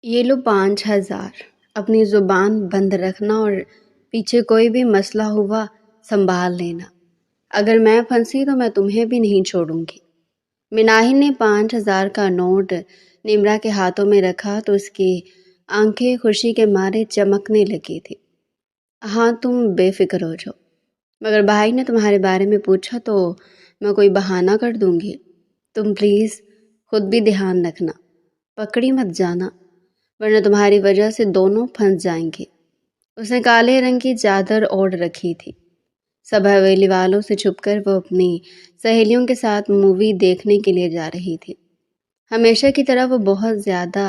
یہ لو 5,000۔ اپنی زبان بند رکھنا اور پیچھے کوئی بھی مسئلہ ہوا سنبھال لینا۔ اگر میں پھنسی تو میں تمہیں بھی نہیں چھوڑوں گی۔ مناہی نے 5,000 کا نوٹ نمرا کے ہاتھوں میں رکھا تو اس کی آنکھیں خوشی کے مارے چمکنے لگی تھی۔ ہاں تم بے فکر ہو جاؤ، مگر بھائی نے تمہارے بارے میں پوچھا تو میں کوئی بہانہ کر دوں گی۔ تم پلیز خود بھی دھیان رکھنا، پکڑی مت جانا، ورنہ تمہاری وجہ سے دونوں پھنس جائیں گے۔ اس نے کالے رنگ کی چادر اوڑھ رکھی تھی۔ سب حویلی والوں سے چھپ کر وہ اپنی سہیلیوں کے ساتھ مووی دیکھنے کے لیے جا رہی تھی۔ ہمیشہ کی طرح وہ بہت زیادہ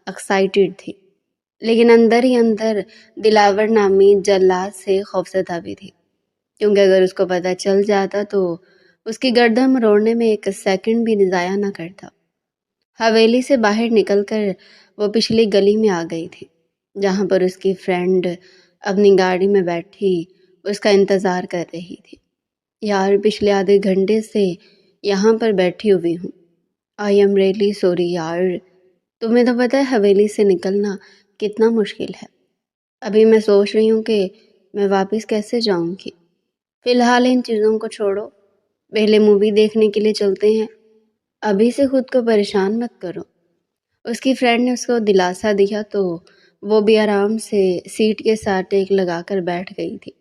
ایکسائٹڈ تھی، لیکن اندر ہی اندر دلاور نامی جلاد سے خوفزدہ بھی تھی، کیونکہ اگر اس کو پتہ چل جاتا تو اس کی گردن مروڑنے میں ایک سیکنڈ بھی ضائع نہ کرتا۔ حویلی سے باہر نکل کر وہ پچھلی گلی میں آ گئی تھی، جہاں پر اس کی فرینڈ اپنی گاڑی میں بیٹھی اس کا انتظار کر رہی تھی۔ یار پچھلے آدھے گھنٹے سے یہاں پر بیٹھی ہوئی ہوں۔ آئی ایم ریئلی سوری یار، تمہیں تو پتہ ہے حویلی سے نکلنا کتنا مشکل ہے۔ ابھی میں سوچ رہی ہوں کہ میں واپس کیسے جاؤں گی۔ فی الحال ان چیزوں کو چھوڑو، پہلے مووی دیکھنے کے لیے چلتے ہیں۔ ابھی سے خود کو پریشان مت کرو۔ اس کی فرینڈ نے اس کو دلاسا دیا تو وہ بھی آرام سے سیٹ کے ساتھ ٹیک لگا کر بیٹھ گئی تھی۔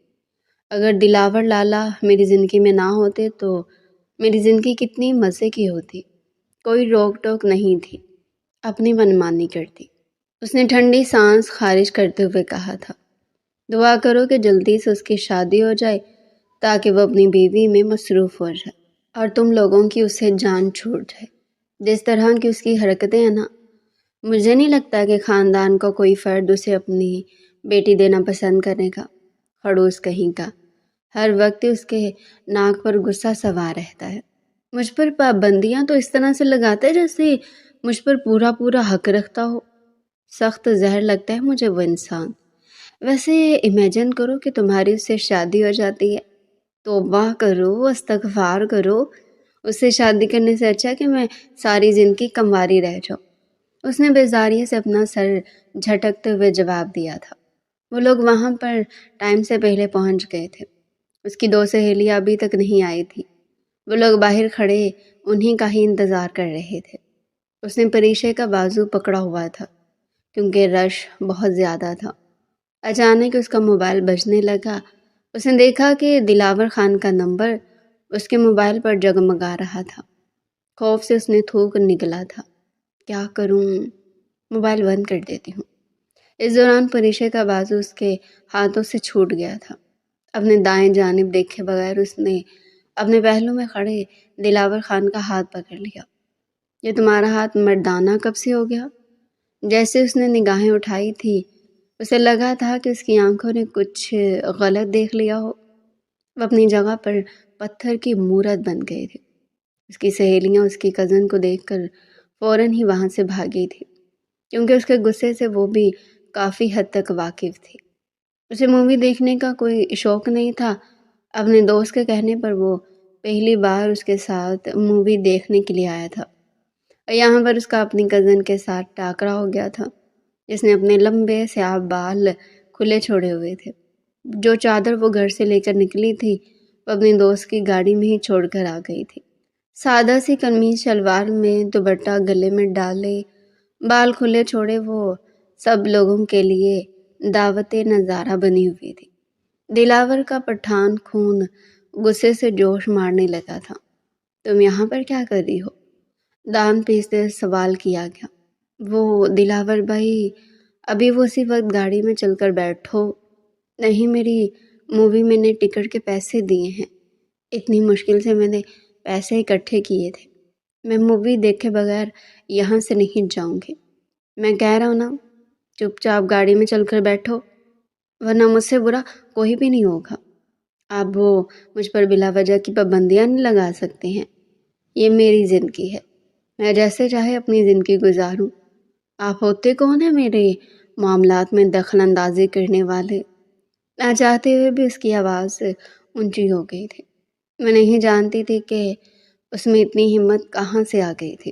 اگر دلاور لالا میری زندگی میں نہ ہوتے تو میری زندگی کتنی مزے کی ہوتی۔ کوئی روک ٹوک نہیں تھی، اپنی منمانی کرتی۔ اس نے ٹھنڈی سانس خارج کرتے ہوئے کہا تھا، دعا کرو کہ جلدی سے اس کی شادی ہو جائے تاکہ وہ اپنی بیوی میں مصروف ہو جائے اور تم لوگوں کی اسے جان چھوٹ جائے۔ جس طرح کی اس کی حرکتیں ہیں نا، مجھے نہیں لگتا کہ خاندان کو کوئی فرد اسے اپنی بیٹی دینا پسند کرے گا۔ خڑوس کہیں کا، ہر وقت اس کے ناک پر غصہ سوار رہتا ہے۔ مجھ پر پابندیاں تو اس طرح سے لگاتا ہے جیسے مجھ پر پورا حق رکھتا ہو۔ سخت زہر لگتا ہے مجھے وہ انسان۔ ویسے امیجن کرو کہ تمہاری اس سے شادی ہو جاتی ہے، توبہ کرو، استغفار کرو۔ اس سے شادی کرنے سے اچھا کہ میں ساری زندگی کنواری رہ جاؤں۔ اس نے بیزاری سے اپنا سر جھٹکتے ہوئے جواب دیا تھا۔ وہ لوگ وہاں پر ٹائم سے پہلے پہنچ گئے تھے۔ اس کی 2 سہیلیاں ابھی تک نہیں آئی تھی۔ وہ لوگ باہر کھڑے انہی کا ہی انتظار کر رہے تھے۔ اس نے پریشے کا بازو پکڑا ہوا تھا کیونکہ رش بہت زیادہ تھا۔ اچانک اس کا موبائل بجنے لگا۔ اس نے دیکھا کہ دلاور خان کا نمبر اس کے موبائل پر جگمگا رہا تھا۔ خوف سے اس نے تھوک نگلا تھا، کیا کروں، موبائل بند کر دیتی ہوں۔ اس دوران پریشے کا بازو اس کے ہاتھوں سے چھوٹ گیا تھا۔ اپنے دائیں جانب دیکھے بغیر اس نے اپنے پہلو میں کھڑے دلاور خان کا ہاتھ پکڑ لیا۔ یہ تمہارا ہاتھ مردانہ کب سے ہو گیا؟ جیسے اس نے نگاہیں اٹھائی تھی، اسے لگا تھا کہ اس کی آنکھوں نے کچھ غلط دیکھ لیا ہو۔ وہ اپنی جگہ پر پتھر کی مورت بن گئے تھے۔ اس کی سہیلیاں اس کی کزن کو دیکھ کر فوراً ہی وہاں سے بھاگی تھی، کیونکہ اس کے غصے سے وہ بھی کافی حد تک واقف تھی۔ اسے مووی دیکھنے کا کوئی شوق نہیں تھا۔ اپنے دوست کے کہنے پر وہ پہلی بار اس کے ساتھ مووی دیکھنے کے لیے آیا تھا، اور یہاں پر اس کا اپنی کزن کے ساتھ ٹاکرا ہو گیا تھا، جس نے اپنے لمبے سیاہ بال کھلے چھوڑے ہوئے تھے۔ جو چادر وہ گھر سے لے کر نکلی تھی وہ اپنی دوست کی گاڑی میں ہی چھوڑ کر آ گئی تھی۔ سادہ سی قمیص شلوار میں دوپٹہ گلے میں ڈالے، بال کھلے چھوڑے، وہ سب لوگوں کے لیے دعوت نظارہ بنی ہوئی تھی۔ دلاور کا پٹھان خون غصے سے جوش مارنے لگا تھا۔ تم یہاں پر کیا کر رہی ہو؟ دان پیستے سوال کیا گیا۔ وہ دلاور بھائی، ابھی وہ اسی وقت گاڑی میں چل کر بیٹھو۔ نہیں، میری مووی میں نے ٹکٹ کے پیسے دیے ہیں، اتنی مشکل سے میں نے پیسے اکٹھے کیے تھے۔ میں مووی دیکھے بغیر یہاں سے نہیں جاؤں گی۔ میں کہہ رہا ہوں نا، چپ چاپ گاڑی میں چل کر بیٹھو، ورنہ مجھ سے برا کوئی بھی نہیں ہوگا۔ آپ وہ مجھ پر بلا وجہ کی پابندیاں نہیں لگا سکتے ہیں۔ یہ میری زندگی ہے، میں جیسے چاہے اپنی زندگی گزاروں۔ آپ ہوتے کون ہیں میرے معاملات میں دخل اندازی کرنے والے؟ نہ چاہتے ہوئے بھی اس کی آواز اونچی ہو گئی تھی۔ میں نہیں جانتی تھی کہ اس میں اتنی ہمت کہاں سے آ گئی تھی۔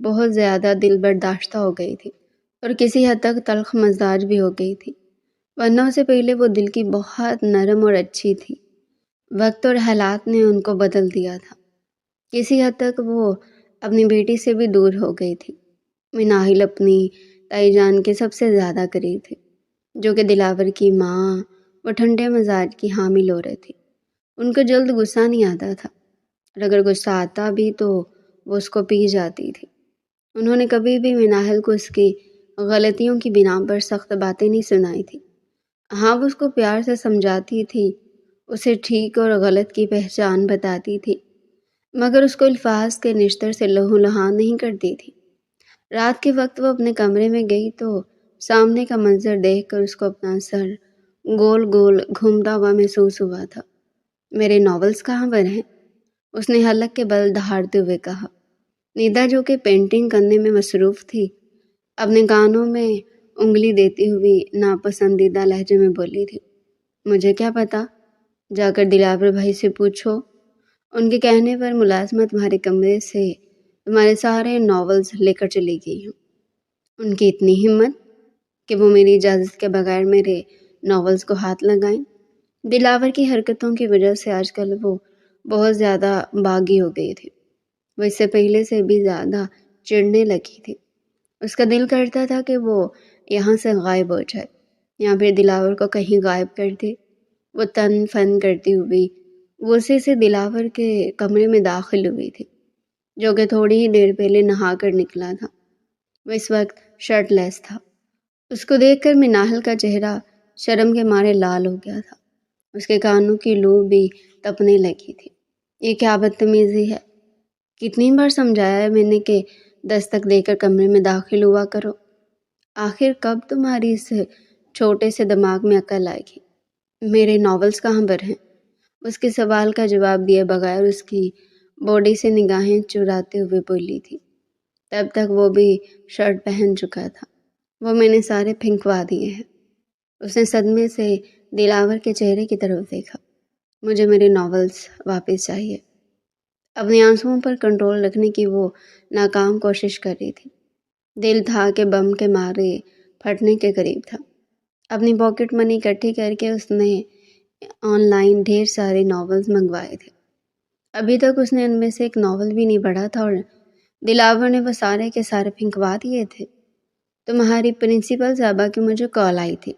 بہت زیادہ دل برداشتہ ہو گئی تھی اور کسی حد تک تلخ مزاج بھی ہو گئی تھی، ورنہ اسے پہلے وہ دل کی بہت نرم اور اچھی تھی۔ وقت اور حالات نے ان کو بدل دیا تھا۔ کسی حد تک وہ اپنی بیٹی سے بھی دور ہو گئی تھی۔ مناہل اپنی تائی جان کے سب سے زیادہ قریب تھے، جو کہ دلاور کی ماں وہ ٹھنڈے مزاج کی حامل ہو رہی تھی۔ ان کو جلد غصہ نہیں آتا تھا، اور اگر غصہ آتا بھی تو وہ اس کو پی جاتی تھی۔ انہوں نے کبھی بھی مناہل کو اس کی غلطیوں کی بنا پر سخت باتیں نہیں سنائی تھی۔ ہاں، وہ اس کو پیار سے سمجھاتی تھی، اسے ٹھیک اور غلط کی پہچان بتاتی تھی، مگر اس کو الفاظ کے نشتر سے لہو لہان نہیں کرتی تھی۔ رات کے وقت وہ اپنے کمرے میں گئی تو سامنے کا منظر دیکھ کر اس کو اپنا سر گول گول گھومتا ہوا محسوس ہوا تھا۔ میرے ناولز کہاں پر ہیں؟ اس نے حلق کے بل دہاڑتے ہوئے کہا۔ نیدا، جو کہ پینٹنگ کرنے میں مصروف تھی، اپنے کانوں میں انگلی دیتی ہوئی ناپسندیدہ لہجے میں بولی تھی، مجھے کیا پتا، جا کر دلاور بھائی سے پوچھو۔ ان کے کہنے پر ملازمہ تمہارے کمرے سے تمہارے سارے ناولز لے کر چلی گئی ہوں۔ ان کی اتنی ہمت کہ وہ میری اجازت کے بغیر میرے ناولز کو ہاتھ لگائیں۔ دلاور کی حرکتوں کی وجہ سے آج کل وہ بہت زیادہ باغی ہو گئی تھی۔ وہ اس سے پہلے سے بھی زیادہ چڑھنے لگی تھی۔ اس کا دل کرتا تھا کہ وہ یہاں سے غائب ہو جائے یا پھر دلاور کو کہیں غائب کر دے۔ وہ تن فن کرتی ہوئی غصے سے دلاور کے کمرے میں داخل ہوئی تھی، جو کہ تھوڑی ہی دیر پہلے نہا کر نکلا تھا۔ وہ اس وقت شرٹ لیس تھا۔ اس کو دیکھ کر مناہل کا چہرہ شرم کے مارے لال ہو گیا تھا۔ اس کے کانوں کی لو بھی تپنے لگی تھی۔ یہ کیا بدتمیزی ہے؟ کتنی بار سمجھایا ہے میں نے کہ دستک دے کر کمرے میں داخل ہوا کرو۔ آخر کب تمہاری اس چھوٹے سے دماغ میں عقل آئے گی؟ میرے ناولز کہاں پر ہیں؟ اس کے سوال کا جواب دیے بغیر اس کی باڈی سے نگاہیں چراتے ہوئے بولی تھی۔ تب تک وہ بھی شرٹ پہن چکا تھا۔ وہ میں نے سارے پھینکوا دیے ہیں۔ اس نے صدمے سے دلاور کے چہرے کی طرف دیکھا۔ مجھے میرے ناولز واپس چاہیے۔ اپنے آنسوؤں پر کنٹرول رکھنے کی وہ ناکام کوشش کر رہی تھی۔ دل تھا کہ بم کے مارے پھٹنے کے قریب تھا۔ اپنی پاکٹ منی اکٹھی کر کے اس نے آن لائن ڈھیر سارے ناولز منگوائے تھے۔ ابھی تک اس نے ان میں سے ایک ناول بھی نہیں پڑھا تھا اور دلاور نے وہ سارے کے سارے پھینکوا دیے تھے۔ تمہاری پرنسپل صاحبہ کی مجھے کال آئی تھی۔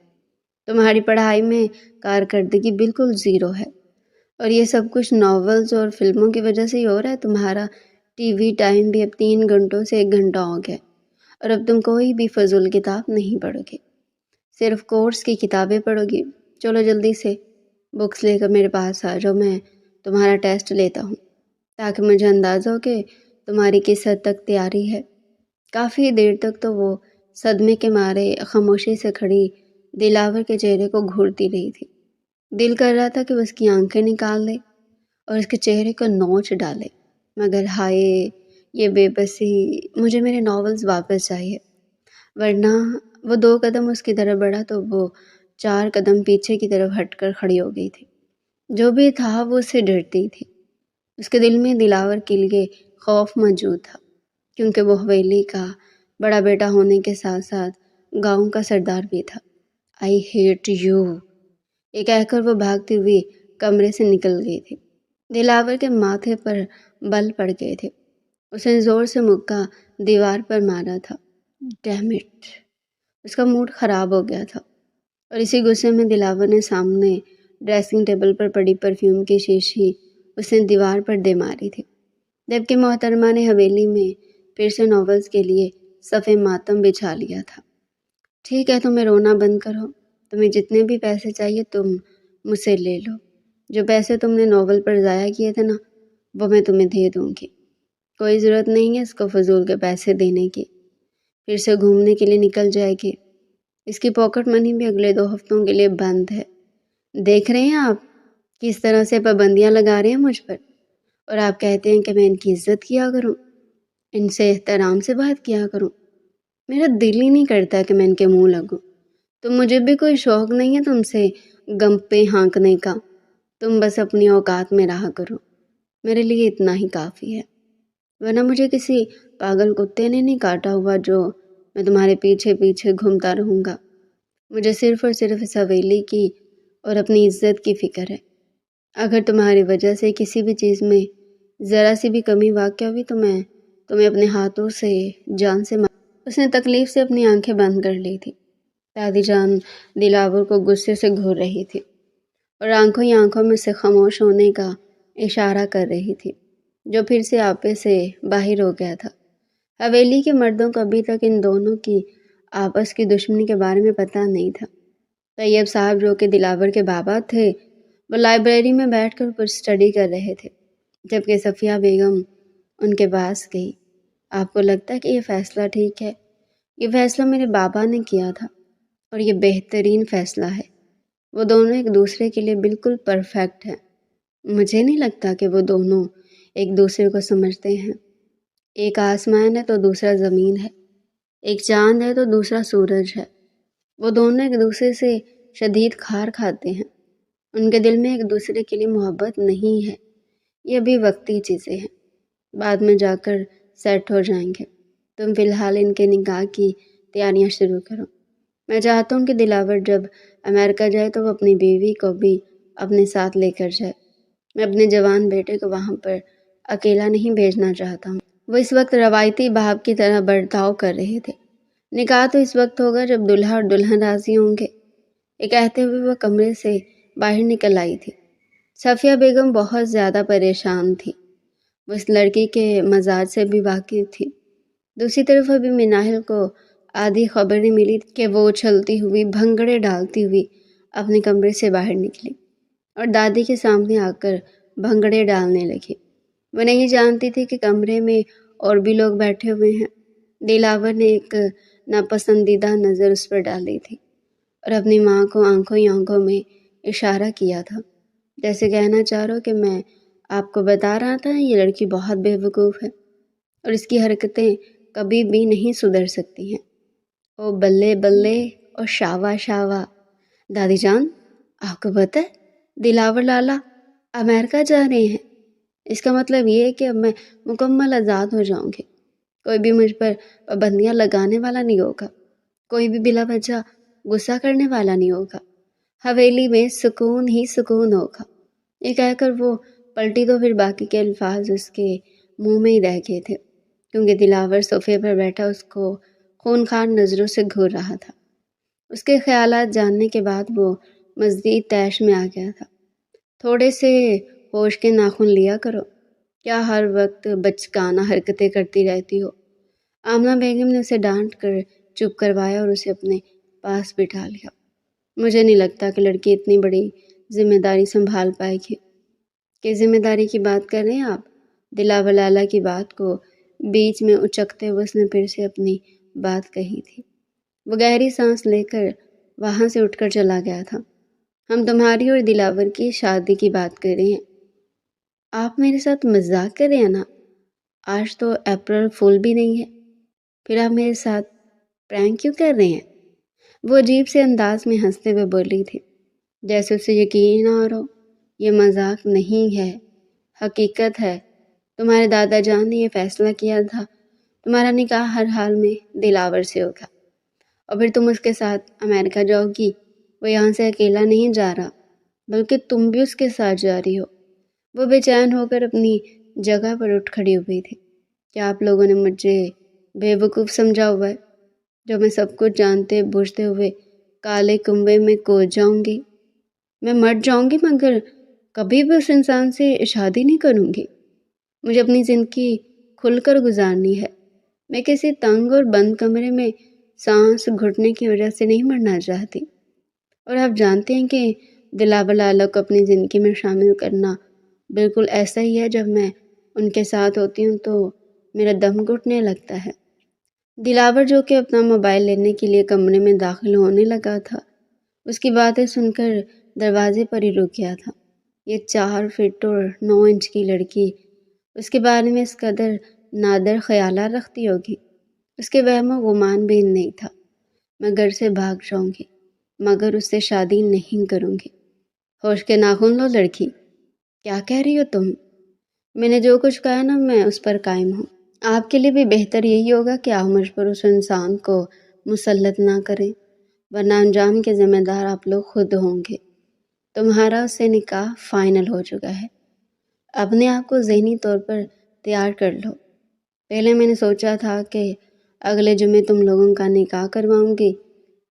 تمہاری پڑھائی میں کارکردگی بالکل زیرو ہے، اور یہ سب کچھ ناولز اور فلموں کی وجہ سے ہی ہو رہا ہے۔ تمہارا ٹی وی ٹائم بھی اب 3 گھنٹوں سے 1 گھنٹہ ہو گیا، اور اب تم کوئی بھی فضول کتاب نہیں پڑھو گے، صرف کورس کی کتابیں پڑھو گی۔ چلو جلدی سے بکس لے کر میرے پاس آ جاؤ، میں تمہارا ٹیسٹ لیتا ہوں تاکہ مجھے اندازہ ہو کہ تمہاری کس حد تک تیاری ہے۔ کافی دیر تک تو وہ صدمے کے مارے خاموشی سے کھڑی دلاور کے چہرے کو گھورتی رہی تھی۔ دل کر رہا تھا کہ وہ اس کی آنکھیں نکال دے اور اس کے چہرے کو نوچ ڈالے، مگر ہائے یہ بے بسی، مجھے میرے ناولز واپس چاہیے۔ ورنہ وہ 2 قدم اس کی طرف بڑھا تو وہ 4 قدم پیچھے کی طرف ہٹ کر کھڑی ہو گئی تھی۔ جو بھی تھا وہ اس سے ڈرتی تھی۔ اس کے دل میں دلاور کے لیے خوف موجود تھا، کیونکہ وہ حویلی کا بڑا بیٹا ہونے کے ساتھ ساتھ گاؤں کا سردار بھی تھا۔ آئی ہیٹ یو، یہ کہہ کر وہ بھاگتی ہوئی کمرے سے نکل گئی تھی۔ دلاور کے ماتھے پر بل پڑ گئے تھے۔ اس نے زور سے مکہ دیوار پر مارا تھا۔ Dam it! اس کا موڈ خراب ہو گیا تھا، اور اسی غصے میں دلاور نے سامنے ڈریسنگ ٹیبل پر پڑی پرفیوم کی شیشی اس نے دیوار پر دے ماری تھی، جبکہ محترمہ نے حویلی میں پھر سے ناولز کے لیے صف ماتم بچھا لیا تھا۔ ٹھیک ہے، تمہیں رونا بند کرو۔ تمہیں جتنے بھی پیسے چاہیے تم مجھ سے لے لو۔ جو پیسے تم نے ناول پر ضائع کیے تھے نا، وہ میں تمہیں دے دوں گی۔ کوئی ضرورت نہیں ہے اس کو فضول کے پیسے دینے کی۔ پھر سے گھومنے کے لیے نکل جائے گی۔ اس کی پاکٹ منی بھی اگلے 2 ہفتوں کے لیے بند ہے۔ دیکھ رہے ہیں آپ کس طرح سے پابندیاں لگا رہے ہیں مجھ پر، اور آپ کہتے ہیں کہ میں ان کی عزت کیا کروں، ان سے احترام سے بات کیا کروں۔ میرا دل ہی نہیں کرتا کہ میں ان کے منہ لگوں۔ تو مجھے بھی کوئی شوق نہیں ہے تم سے گمپے ہانکنے کا۔ تم بس اپنی اوقات میں رہا کرو، میرے لیے اتنا ہی کافی ہے۔ ورنہ مجھے کسی پاگل کتے نے نہیں کاٹا ہوا جو میں تمہارے پیچھے پیچھے گھومتا رہوں گا۔ مجھے صرف اور صرف اس حویلی کی اور اپنی عزت کی فکر ہے۔ اگر تمہاری وجہ سے کسی بھی چیز میں ذرا سی بھی کمی واقع ہوئی تو میں تمہیں اپنے ہاتھوں سے جان سے اس نے تکلیف سے اپنی آنکھیں بند کر لی تھی۔ دادی جان دلاور کو غصے سے گھور رہی تھی اور آنکھوں ہی آنکھوں میں سے خاموش ہونے کا اشارہ کر رہی تھی، جو پھر سے آپے سے باہر ہو گیا تھا۔ حویلی کے مردوں کو ابھی تک ان دونوں کی آپس کی دشمنی کے بارے میں پتہ نہیں تھا۔ طیب صاحب جو کہ دلاور کے بابا تھے، وہ لائبریری میں بیٹھ کر کچھ اسٹڈی کر رہے تھے، جبکہ صفیہ بیگم ان کے پاس گئی۔ آپ کو لگتا ہے کہ یہ فیصلہ ٹھیک ہے؟ یہ فیصلہ میرے بابا نے کیا تھا اور یہ بہترین فیصلہ ہے۔ وہ دونوں ایک دوسرے کے لیے بالکل پرفیکٹ ہیں۔ مجھے نہیں لگتا کہ وہ دونوں ایک دوسرے کو سمجھتے ہیں۔ ایک آسمان ہے تو دوسرا زمین ہے، ایک چاند ہے تو دوسرا سورج ہے۔ وہ دونوں ایک دوسرے سے شدید کھار کھاتے ہیں۔ ان کے دل میں ایک دوسرے کے لیے محبت نہیں ہے۔ یہ بھی وقتی چیزیں ہیں، بعد میں جا کر سیٹ ہو جائیں گے۔ تم فی الحال ان کے نکاح کی تیاریاں شروع کرو۔ میں چاہتا ہوں کہ دلاور جب امریکہ جائے تو وہ اپنی بیوی کو بھی اپنے ساتھ لے کر جائے۔ میں اپنے جوان بیٹے کو وہاں پر اکیلا نہیں بھیجنا چاہتا ہوں۔ وہ اس وقت روایتی باپ کی طرح برتاؤ کر رہے تھے۔ نکاح تو اس وقت ہوگا جب دلہا اور دلہن راضی ہوں گے۔ یہ کہتے ہوئے وہ کمرے سے باہر نکل آئی تھی۔ صفیہ بیگم بہت زیادہ پریشان تھی۔ وہ اس لڑکی کے مزاج سے بھی واقف تھی۔ دوسری طرف ابھی مناہل کو آدھی خبریں ملی کہ وہ اچھلتی ہوئی بھنگڑے ڈالتی ہوئی اپنے کمرے سے باہر نکلی اور دادی کے سامنے آ کر بھنگڑے ڈالنے لگی۔ وہ نہیں جانتی تھی کہ کمرے میں اور بھی لوگ بیٹھے ہوئے ہیں۔ دلاور نے ایک ناپسندیدہ نظر اس پر ڈالی تھی اور اپنی ماں کو آنکھوں ہی آنکھوں میں اشارہ کیا تھا، جیسے کہنا چاہ رہا ہو کہ میں آپ کو بتا رہا تھا یہ لڑکی بہت بے وقوف ہے اور اس کی حرکتیں کبھی بھی نہیں سدھر سکتی ہیں۔ او بلے بلے اور شاوا شاوا۔ دادی جان، آپ کو پتہ ہے دلاور لالا امریکہ جا رہے ہیں؟ اس کا مطلب یہ ہے کہ اب میں مکمل آزاد ہو جاؤں گی۔ کوئی بھی مجھ پر پابندیاں لگانے والا نہیں ہوگا، کوئی بھی بلا وجہ غصہ کرنے والا نہیں ہوگا۔ حویلی میں سکون ہی سکون ہوگا۔ یہ کہہ کر وہ پلٹی تو پھر باقی کے الفاظ اس کے منہ میں ہی رہ گئے تھے، کیونکہ دلاور صوفے پر بیٹھا اس کو خونخوار نظروں سے گھور رہا تھا۔ اس کے خیالات جاننے کے بعد وہ مزید طیش میں آ گیا تھا۔ تھوڑے سے ہوش کے ناخن لیا کرو، کیا ہر وقت بچکانہ حرکتیں کرتی رہتی ہو؟ آمنہ بیگم نے اسے ڈانٹ کر چپ کروایا اور اسے اپنے پاس بٹھا لیا۔ مجھے نہیں لگتا کہ لڑکی اتنی بڑی ذمہ داری سنبھال پائے گی۔ کس ذمہ داری کی بات کر رہے ہیں آپ؟ دلاور لالا کی بات کو بیچ میں اچکتے ہوئے اس نے پھر سے اپنی بات کہی تھی۔ وہ گہری سانس لے کر وہاں سے اٹھ کر چلا گیا تھا۔ ہم تمہاری اور دلاور کی شادی کی بات کر رہے ہیں۔ آپ میرے ساتھ مذاق کر رہے ہیں نا؟ آج تو اپریل فول بھی نہیں ہے، پھر آپ میرے ساتھ پرینک کیوں کر رہے ہیں؟ وہ عجیب سے انداز میں ہنستے ہوئے بولی تھی، جیسے اسے یقین نہ ہو یہ مذاق نہیں ہے، حقیقت ہے۔ تمہارے دادا جان نے یہ فیصلہ کیا تھا تمہارا نکاح ہر حال میں دلاور سے ہوگا، اور پھر تم اس کے ساتھ امریکہ جاؤ گی۔ وہ یہاں سے اکیلا نہیں جا رہا، بلکہ تم بھی اس کے ساتھ جا رہی ہو۔ وہ بے چین ہو کر اپنی جگہ پر اٹھ کھڑی ہوئی تھی۔ کیا آپ لوگوں نے مجھے بے وقوف سمجھا ہوا ہے، جو میں سب کچھ جانتے بوجھتے ہوئے کالے کنبے میں کود جاؤں گی؟ میں مر جاؤں گی مگر کبھی بھی اس انسان سے شادی نہیں کروں گی۔ مجھے اپنی زندگی کھل کر گزارنی ہے۔ میں کسی تنگ اور بند کمرے میں سانس گھٹنے کی وجہ سے نہیں مرنا چاہتی۔ اور آپ جانتے ہیں کہ دلاور لالا کو اپنی زندگی میں شامل کرنا بالکل ایسا ہی ہے، جب میں ان کے ساتھ ہوتی ہوں تو میرا دم گھٹنے لگتا ہے۔ دلاور جو کہ اپنا موبائل لینے کے لیے کمرے میں داخل ہونے لگا تھا، اس کی باتیں سن کر دروازے پر ہی رک گیا تھا۔ یہ 4 فٹ اور 9 انچ کی لڑکی اس کے بارے میں اس قدر نادر خیالات رکھتی ہوگی۔ اس کے وہم و گمان بھی نہیں تھا۔ میں گھر سے بھاگ جاؤں گی مگر اس سے شادی نہیں کروں گی۔ ہوش کے ناخن لو لڑکی، کیا کہہ رہی ہو تم؟ میں نے جو کچھ کہا نا میں اس پر قائم ہوں۔ آپ کے لیے بھی بہتر یہی ہوگا کہ آپ مجھ پر اس انسان کو مسلط نہ کریں، ورنہ انجام کے ذمہ دار آپ لوگ خود ہوں گے۔ تمہارا اس سے نکاح فائنل ہو چکا ہے، اپنے آپ کو ذہنی طور پر تیار کر لو۔ پہلے میں نے سوچا تھا کہ اگلے جمعے تم لوگوں کا نکاح کرواؤں گی،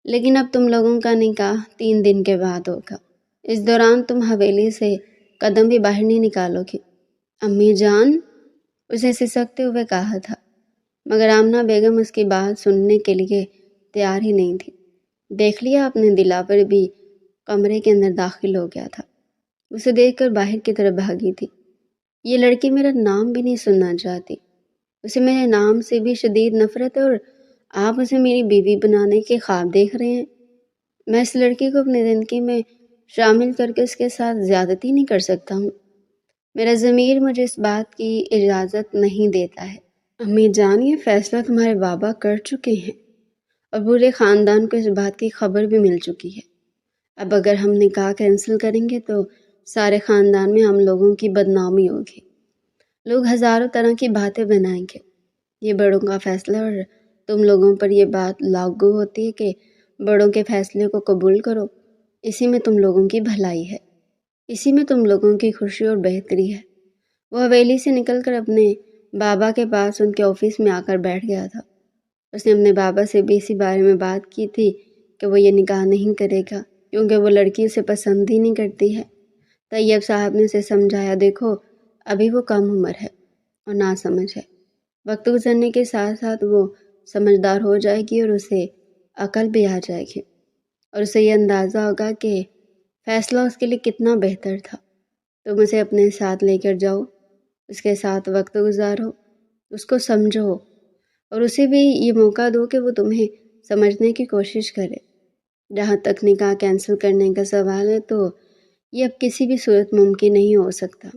لیکن اب تم لوگوں کا نکاح 3 دن کے بعد ہوگا۔ اس دوران تم حویلی سے قدم بھی باہر نہیں نکالو گی۔ امی جان، اسے سسکتے ہوئے کہا تھا، مگر آمنہ بیگم اس کی بات سننے کے لیے تیار ہی نہیں تھی۔ دیکھ لیا آپ نے، دلاور بھی کمرے کے اندر داخل ہو گیا تھا۔ اسے دیکھ کر باہر کی طرف بھاگی تھی۔ یہ لڑکی میرا نام بھی نہیں سننا چاہتی، اسے میرے نام سے بھی شدید نفرت ہے، اور آپ اسے میری بیوی بنانے کے خواب دیکھ رہے ہیں۔ میں اس لڑکی کو اپنی زندگی میں شامل کر کے اس کے ساتھ زیادتی نہیں کر سکتا ہوں۔ میرا ضمیر مجھے اس بات کی اجازت نہیں دیتا ہے۔ امی جان، یہ فیصلہ تمہارے بابا کر چکے ہیں اور پورے خاندان کو اس بات کی خبر بھی مل چکی ہے۔ اب اگر ہم نکاح کینسل کریں گے تو سارے خاندان میں ہم لوگوں کی بدنامی ہوگی، لوگ ہزاروں طرح کی باتیں بنائیں گے۔ یہ بڑوں کا فیصلہ اور تم لوگوں پر یہ بات لاگو ہوتی ہے کہ بڑوں کے فیصلے کو قبول کرو۔ اسی میں تم لوگوں کی بھلائی ہے، اسی میں تم لوگوں کی خوشی اور بہتری ہے۔ وہ حویلی سے نکل کر اپنے بابا کے پاس ان کے آفس میں آ کر بیٹھ گیا تھا۔ اس نے اپنے بابا سے بھی اسی بارے میں بات کی تھی کہ وہ یہ نکاح نہیں کرے گا کیونکہ وہ لڑکی اسے پسند ہی نہیں کرتی ہے۔ طیب صاحب نے اسے سمجھایا، دیکھو ابھی وہ کم عمر ہے اور ناسمجھ ہے، وقت گزرنے کے ساتھ ساتھ وہ سمجھدار ہو جائے گی اور اسے عقل بھی آ جائے گی، اور اسے یہ اندازہ ہوگا کہ فیصلہ اس کے لیے کتنا بہتر تھا۔ تم اسے اپنے ساتھ لے کر جاؤ، اس کے ساتھ وقت گزارو، اس کو سمجھو، اور اسے بھی یہ موقع دو کہ وہ تمہیں سمجھنے کی کوشش کرے۔ جہاں تک نکاح کینسل کرنے کا سوال ہے تو یہ اب کسی بھی صورت ممکن نہیں ہو سکتا،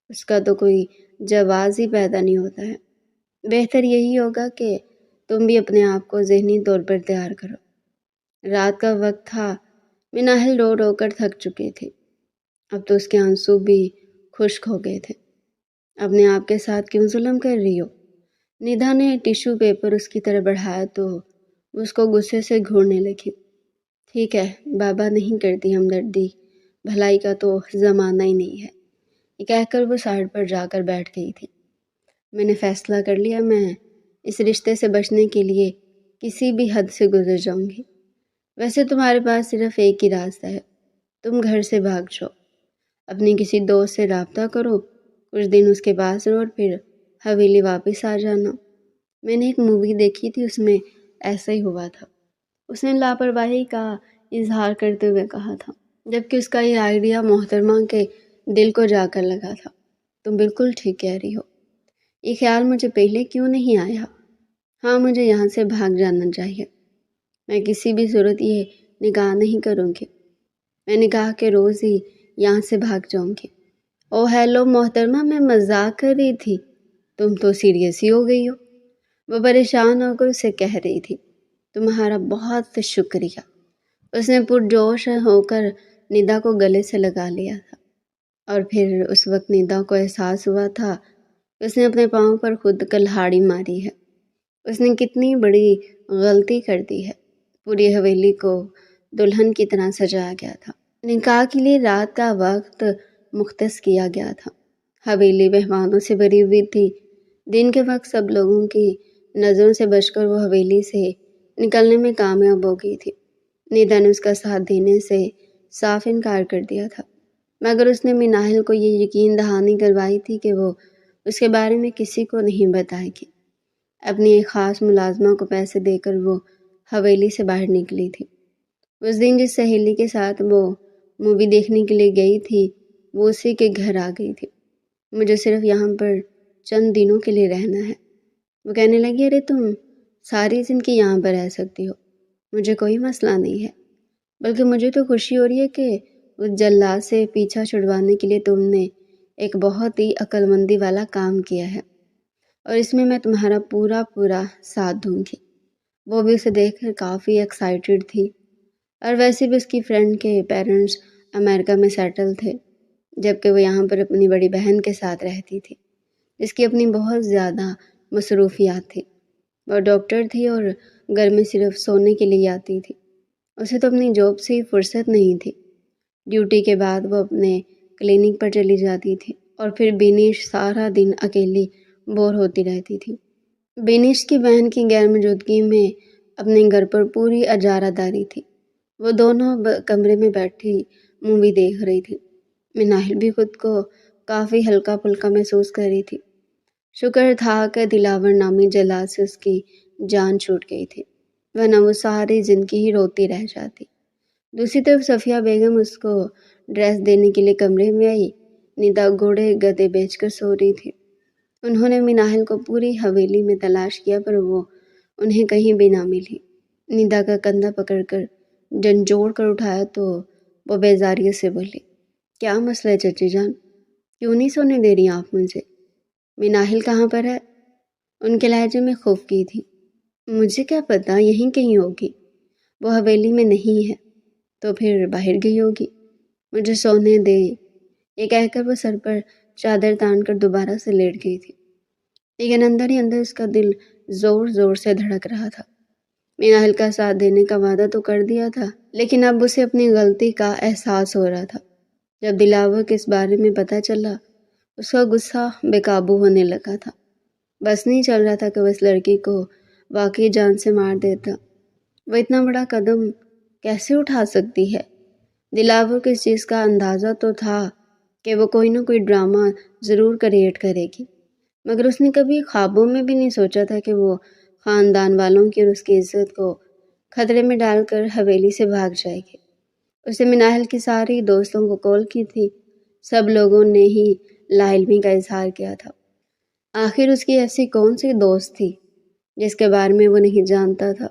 اس کا تو کوئی جواز ہی پیدا نہیں ہوتا ہے۔ بہتر یہی ہوگا کہ تم بھی اپنے آپ کو ذہنی طور پر تیار کرو۔ رات کا وقت تھا، مناہل رو رو کر تھک چکی تھی، اب تو اس کے آنسو بھی خشک ہو گئے تھے۔ اپنے آپ کے ساتھ کیوں ظلم کر رہی ہو؟ ندا نے ٹیشو پیپر اس کی طرف بڑھایا تو وہ اس کو غصے سے گھورنے لگی۔ ٹھیک ہے، بابا نہیں کرتی ہمدردی، بھلائی کا تو زمانہ ہی نہیں ہے، یہ کہہ کر وہ سائڈ پر جا کر بیٹھ گئی تھی۔ میں نے فیصلہ کر لیا، میں اس رشتے سے بچنے کے لیے کسی بھی حد سے گزر جاؤں گی۔ ویسے تمہارے پاس صرف ایک ہی راستہ ہے، تم گھر سے بھاگ جاؤ، اپنی کسی دوست سے رابطہ کرو، کچھ دن اس کے پاس رہو اور پھر حویلی واپس آ جانا۔ میں نے ایک مووی دیکھی تھی، اس میں ایسا ہی ہوا تھا۔ اس نے لاپرواہی کا اظہار کرتے ہوئے کہا تھا، جبکہ اس کا یہ آئیڈیا محترمہ کے دل کو جا کر لگا تھا۔ تم بالکل ٹھیک کہہ رہی ہو، یہ خیال مجھے پہلے کیوں نہیں آیا؟ ہاں، مجھے یہاں سے بھاگ جانا چاہیے، میں کسی بھی صورت یہ نکاح نہیں کروں گی، میں نکاح کے روز ہی یہاں سے بھاگ جاؤں گی۔ او ہیلو محترمہ، میں مذاق کر رہی تھی، تم تو سیریس ہی ہو گئی ہو، وہ پریشان ہو کر اسے کہہ رہی تھی۔ تمہارا بہت شکریہ۔ اس نے پرجوش ہو کر ندا کو گلے سے لگا لیا تھا، اور پھر اس وقت ندا کو احساس ہوا تھا کہ اس نے اپنے پاؤں پر خود کلہاڑی ماری ہے۔ اس نے کتنی بڑی غلطی کر دی ہے۔ پوری حویلی کو دلہن کی طرح سجایا گیا تھا، نکاح کے لیے رات کا وقت مختص کیا گیا تھا۔ حویلی مہمانوں سے بھری ہوئی تھی۔ دن کے وقت سب لوگوں کی نظروں سے بچ کر وہ حویلی سے نکلنے میں کامیاب ہو گئی تھی۔ ندا نے اس کا ساتھ دینے سے صاف انکار کر دیا تھا، مگر اس نے مناہل کو یہ یقین دہانی کروائی تھی کہ وہ اس کے بارے میں کسی کو نہیں بتائے گی۔ اپنی ایک خاص ملازمہ کو پیسے دے کر وہ حویلی سے باہر نکلی تھی۔ اس دن جس سہیلی کے ساتھ وہ مووی دیکھنے کے لیے گئی تھی وہ اسی کے گھر آ گئی تھی۔ مجھے صرف یہاں پر چند دنوں کے لیے رہنا ہے، وہ کہنے لگی۔ ارے تم ساری زندگی یہاں پر رہ سکتی ہو، مجھے کوئی مسئلہ نہیں ہے، بلکہ مجھے تو خوشی ہو رہی ہے کہ اس جلاد سے پیچھا چھڑوانے کے لیے تم نے ایک بہت ہی عقل مندی والا کام کیا ہے، اور اس میں میں تمہارا پورا ساتھ دوں گی۔ وہ بھی اسے دیکھ کر کافی ایکسائٹڈ تھی، اور ویسے بھی اس کی فرینڈ کے پیرنٹس امریکہ میں سیٹل تھے، جبکہ وہ یہاں پر اپنی بڑی بہن کے ساتھ رہتی تھی، جس کی اپنی بہت زیادہ مصروفیات تھی۔ وہ ڈاکٹر تھی اور گھر میں صرف سونے کے لیے آتی تھی۔ اسے تو اپنی جاب سے ہی فرصت نہیں تھی۔ ڈیوٹی کے بعد وہ اپنے کلینک پر چلی جاتی تھی اور پھر بینیش سارا دن اکیلی بور ہوتی رہتی تھی۔ بینیش کی بہن کی غیر موجودگی میں اپنے گھر پر پوری اجارہ داری تھی۔ وہ دونوں کمرے میں بیٹھی مووی دیکھ رہی تھی۔ مناہل بھی خود کو کافی ہلکا پھلکا محسوس کر رہی تھی۔ شکر تھا کہ دلاور نامی جلاد سے اس کی جان چھوٹ گئی تھی، ورنہ وہ ساری زندگی ہی روتی رہ جاتی۔ دوسری طرف صفیہ بیگم اس کو ڈریس دینے کے لیے کمرے میں آئی۔ ندا گھوڑے گدے بیچ کر سو رہی تھی۔ انہوں نے مناہل کو پوری حویلی میں تلاش کیا پر وہ انہیں کہیں بھی نہ ملی۔ ندا کا کندھا پکڑ کر جھنجھوڑ کر اٹھایا تو وہ بیزاریت سے بولی، کیا مسئلہ ہے چچی جان؟ کیوں نہیں سونے دے رہی آپ مجھے؟ مناہل کہاں پر ہے؟ ان کے لہجے میں خفگی تھی۔ مجھے کیا پتا، یہیں کہیں ہوگی۔ وہ حویلی میں نہیں ہے تو پھر باہر گئی ہوگی۔ مجھے سونے دے، یہ کہہ کر وہ سر پر چادر تان کر دوبارہ سے لیٹ گئی تھی، لیکن اندر ہی اندر اس کا دل زور زور سے دھڑک رہا تھا۔ مناہل کا ساتھ دینے کا وعدہ تو کر دیا تھا، لیکن اب اسے اپنی غلطی کا احساس ہو رہا تھا۔ جب دلاور کے اس بارے میں پتہ چلا، اس کا غصہ بے قابو ہونے لگا تھا۔ بس نہیں چل رہا تھا کہ وہ اس لڑکی کو واقعی جان سے مار دیتا۔ وہ اتنا بڑا قدم کیسے اٹھا سکتی ہے؟ دلاور کو اس چیز کا اندازہ تو تھا کہ وہ کوئی نہ کوئی ڈرامہ ضرور کریٹ کرے گی، مگر اس نے کبھی خوابوں میں بھی نہیں سوچا تھا کہ وہ خاندان والوں کی اور اس کی عزت کو خطرے میں ڈال کر حویلی سے بھاگ جائے گی۔ اسے مناہل کی ساری دوستوں کو کال کی تھی، سب لوگوں نے ہی لا علمی کا اظہار کیا تھا۔ آخر اس کی ایسی کون سی دوست تھی جس کے بارے میں وہ نہیں جانتا تھا؟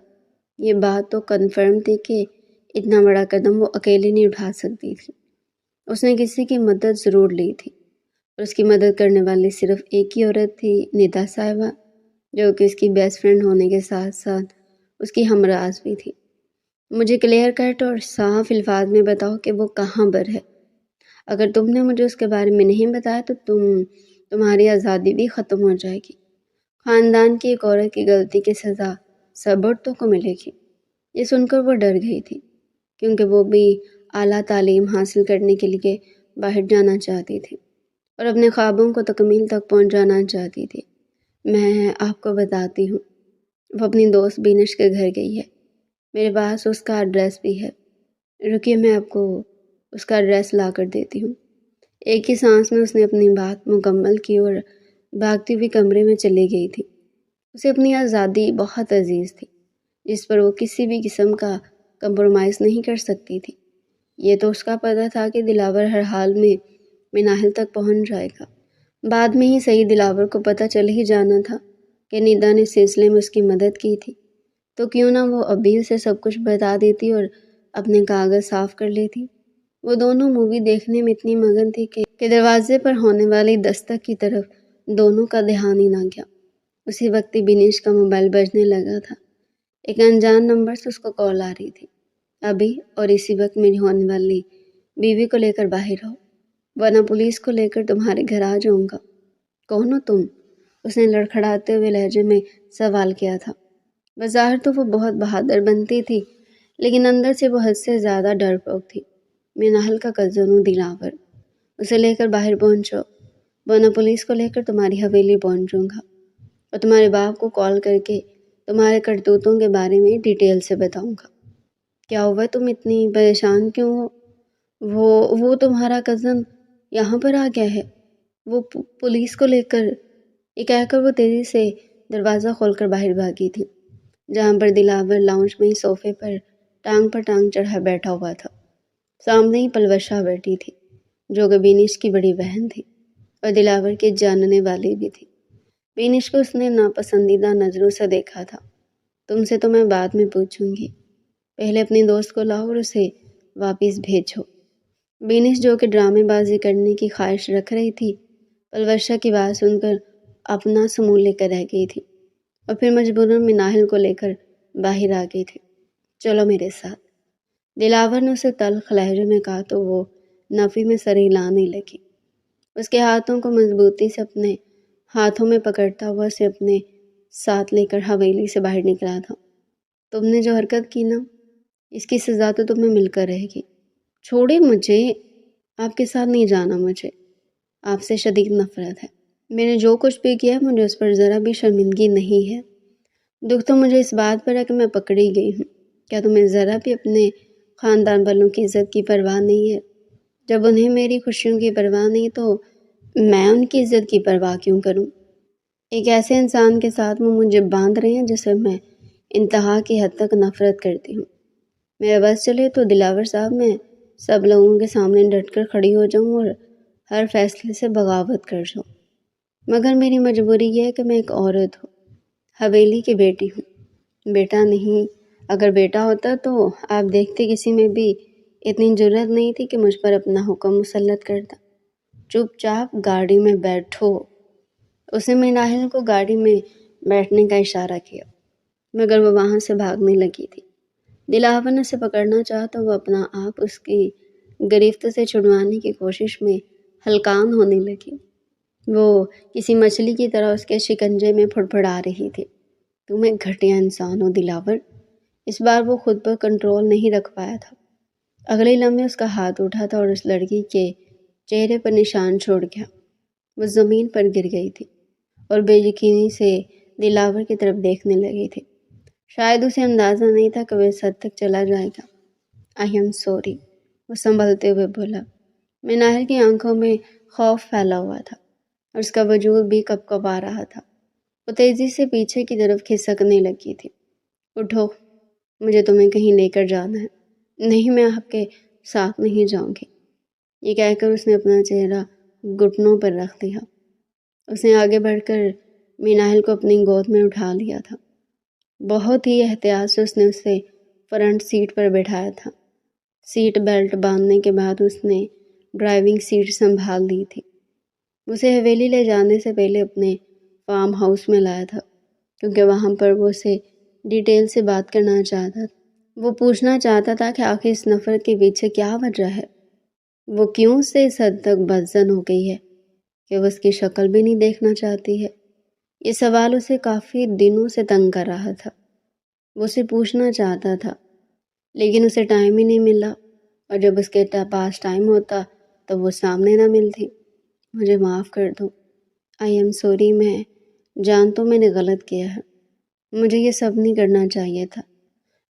یہ بات تو کنفرم تھی کہ اتنا بڑا قدم وہ اکیلے نہیں اٹھا سکتی تھی۔ اس نے کسی کی مدد ضرور لی تھی، اور اس کی مدد کرنے والی صرف ایک ہی عورت تھی، ندا صاحبہ، جو کہ اس کی بیسٹ فرینڈ ہونے کے ساتھ ساتھ اس کی ہمراز بھی تھی۔ مجھے کلیئر کٹ اور صاف الفاظ میں بتاؤ کہ وہ کہاں پر ہے۔ اگر تم نے مجھے اس کے بارے میں نہیں بتایا تو تمہاری آزادی بھی ختم ہو جائے گی۔ خاندان کی ایک عورت کی غلطی کی سزا سب عورتوں کو ملے گی۔ یہ سن کر وہ ڈر گئی تھی، کیونکہ وہ بھی اعلیٰ تعلیم حاصل کرنے کے لیے باہر جانا چاہتی تھی اور اپنے خوابوں کو تکمیل تک پہنچانا چاہتی تھی۔ میں آپ کو بتاتی ہوں، وہ اپنی دوست بینش کے گھر گئی ہے۔ میرے پاس اس کا ایڈریس بھی ہے۔ رکیے، میں آپ کو اس کا ایڈریس لا کر دیتی ہوں۔ ایک ہی سانس میں اس نے اپنی بات مکمل کی اور بھاگتی ہوئی کمرے میں چلی گئی تھی۔ اسے اپنی آزادی بہت عزیز تھی، جس پر وہ کسی بھی قسم کا کمپرومائز نہیں کر سکتی تھی۔ یہ تو اس کا پتہ تھا کہ دلاور ہر حال میں مناہل تک پہنچ جائے گا۔ بعد میں ہی صحیح دلاور کو پتہ چل ہی جانا تھا کہ ندا نے اس سلسلے میں اس کی مدد کی تھی، تو کیوں نہ وہ ابھی اسے سب کچھ بتا دیتی اور اپنے کاغذ صاف کر لیتی۔ وہ دونوں مووی دیکھنے میں اتنی مگن تھی کہ دروازے پر ہونے والی دستک کی طرف دونوں کا دھیان ہی نہ گیا۔ اسی وقت بینیش کا موبائل بجنے لگا تھا۔ ایک انجان نمبر سے اس کو کال آ رہی تھی۔ ابھی اور اسی وقت میری ہونے والی بیوی کو لے کر باہر آؤ، ورنہ پولیس کو لے کر تمہارے گھر آ جاؤں گا۔ کون ہو تم؟ اس نے لڑکھڑاتے ہوئے لہجے میں سوال کیا تھا۔ بظاہر تو وہ بہت بہادر بنتی تھی، لیکن اندر سے وہ حد سے زیادہ ڈرپوک تھی۔ مناہل کا کزن ہوں دلاور، اسے لے کر باہر پہنچو، ورنہ پولیس کو لے کر تمہاری حویلی پہنچوں گا اور تمہارے باپ کو کال کر کے تمہارے کرتوتوں کے بارے میں ڈیٹیل سے بتاؤں گا۔ کیا ہوا، تم اتنی پریشان کیوں ہو؟ وہ تمہارا کزن یہاں پر آ گیا ہے، وہ پولیس کو لے کر، یہ کہہ کر وہ تیزی سے دروازہ کھول کر باہر بھاگی تھی، جہاں پر دلاور لاؤنج میں ہی صوفے پر ٹانگ چڑھا بیٹھا ہوا تھا۔ سامنے ہی پلوشا بیٹھی تھی، جو کہ بینش کی بڑی بہن تھی اور دلاور کی جاننے والی بھی تھی۔ بینش کو اس نے ناپسندیدہ نظروں سے دیکھا تھا۔ تم سے تو میں بعد میں پوچھوں گی، پہلے اپنی دوست کو لاؤ اور اسے واپس بھیجو۔ بینش، جو کہ ڈرامے بازی کرنے کی خواہش رکھ رہی تھی، پلوشا کی بات سن کر اپنا سمول لے کر رہ گئی تھی اور پھر مجبوراً مناہل کو لے کر باہر آ گئی تھی۔ چلو میرے ساتھ، دلاور نے اسے تلخ لہجے میں کہا تو وہ نفی میں سر ہلانے لگی۔ اس کے ہاتھوں کو مضبوطی سے اپنے ہاتھوں میں پکڑتا ہوا اسے اپنے ساتھ لے کر حویلی سے باہر نکلا تھا۔ تم نے جو حرکت کی نا، اس کی سزا تو تمہیں مل کر رہے گی۔ چھوڑے مجھے، آپ کے ساتھ نہیں جانا، مجھے آپ سے شدید نفرت ہے۔ میں نے جو کچھ بھی کیا مجھے اس پر ذرا بھی شرمندگی نہیں ہے۔ دکھ تو مجھے اس بات پر ہے کہ میں پکڑی گئی ہوں۔ کیا تمہیں ذرا بھی اپنے خاندان والوں کی عزت کی پرواہ نہیں ہے؟ جب انہیں میری خوشیوں کی پرواہ نہیں تو میں ان کی عزت کی پرواہ کیوں کروں؟ ایک ایسے انسان کے ساتھ وہ مجھے باندھ رہے ہیں جسے میں انتہا کی حد تک نفرت کرتی ہوں۔ میرا بس چلے تو دلاور صاحب میں سب لوگوں کے سامنے ڈٹ کر کھڑی ہو جاؤں اور ہر فیصلے سے بغاوت کر جاؤں، مگر میری مجبوری یہ ہے کہ میں ایک عورت ہوں، حویلی کی بیٹی ہوں، بیٹا نہیں۔ اگر بیٹا ہوتا تو آپ دیکھتے کسی میں بھی اتنی جرت نہیں تھی کہ مجھ پر اپنا حکم مسلط کرتا۔ چپ چاپ گاڑی میں بیٹھو۔ اس نے مناہل کو گاڑی میں بیٹھنے کا اشارہ کیا، مگر وہ وہاں سے بھاگنے لگی تھی۔ دلاور نے اسے پکڑنا چاہا تو وہ اپنا آپ اس کی گرفت سے چھڑوانے کی کوشش میں ہلکان ہونے لگی۔ وہ کسی مچھلی کی طرح اس کے شکنجے میں پھڑپڑا رہی تھی۔ تم ایک گھٹیا انسان ہو دلاور۔ اس بار وہ خود پر کنٹرول نہیں رکھ پایا تھا۔ اگلے لمحے اس کا ہاتھ اٹھا تھا اور اس لڑکی کے چہرے پر نشان چھوڑ گیا۔ وہ زمین پر گر گئی تھی اور بے یقینی سے دلاور کی طرف دیکھنے لگی تھی۔ شاید اسے اندازہ نہیں تھا کہ وہ اس حد تک چلا جائے گا۔ آئی ایم سوری، وہ سنبھلتے ہوئے بولا۔ مناہل کی آنکھوں میں خوف پھیلا ہوا تھا اور اس کا وجود بھی کب کب آ رہا تھا۔ وہ تیزی سے پیچھے کی طرف کھسکنے لگی تھی۔ اٹھو، مجھے تمہیں کہیں لے کر جانا ہے۔ نہیں، میں آپ کے ساتھ نہیں جاؤں گی، یہ کہہ کر اس نے اپنا چہرہ گھٹنوں پر رکھ دیا۔ اس نے آگے بڑھ کر مناہل کو اپنی گود میں اٹھا لیا تھا۔ بہت ہی احتیاط سے اس نے اسے فرنٹ سیٹ پر بٹھایا تھا۔ سیٹ بیلٹ باندھنے کے بعد اس نے ڈرائیونگ سیٹ سنبھال لی تھی۔ اسے حویلی لے جانے سے پہلے اپنے فارم ہاؤس میں لایا تھا، کیونکہ وہاں پر وہ اسے ڈیٹیل سے بات کرنا چاہتا تھا۔ وہ پوچھنا چاہتا تھا کہ آخر اس نفرت کے پیچھے کیا وجہ ہے؟ وہ کیوں سے اس حد تک بدظن ہو گئی ہے کہ وہ اس کی شکل بھی نہیں دیکھنا چاہتی ہے؟ یہ سوال اسے کافی دنوں سے تنگ کر رہا تھا۔ وہ اسے پوچھنا چاہتا تھا لیکن اسے ٹائم ہی نہیں ملا، اور جب اس کے پاس ٹائم ہوتا تو وہ سامنے نہ ملتی۔ مجھے معاف کر دو، آئی ایم سوری، میں جانتا ہوں میں نے غلط کیا ہے، مجھے یہ سب نہیں کرنا چاہیے تھا۔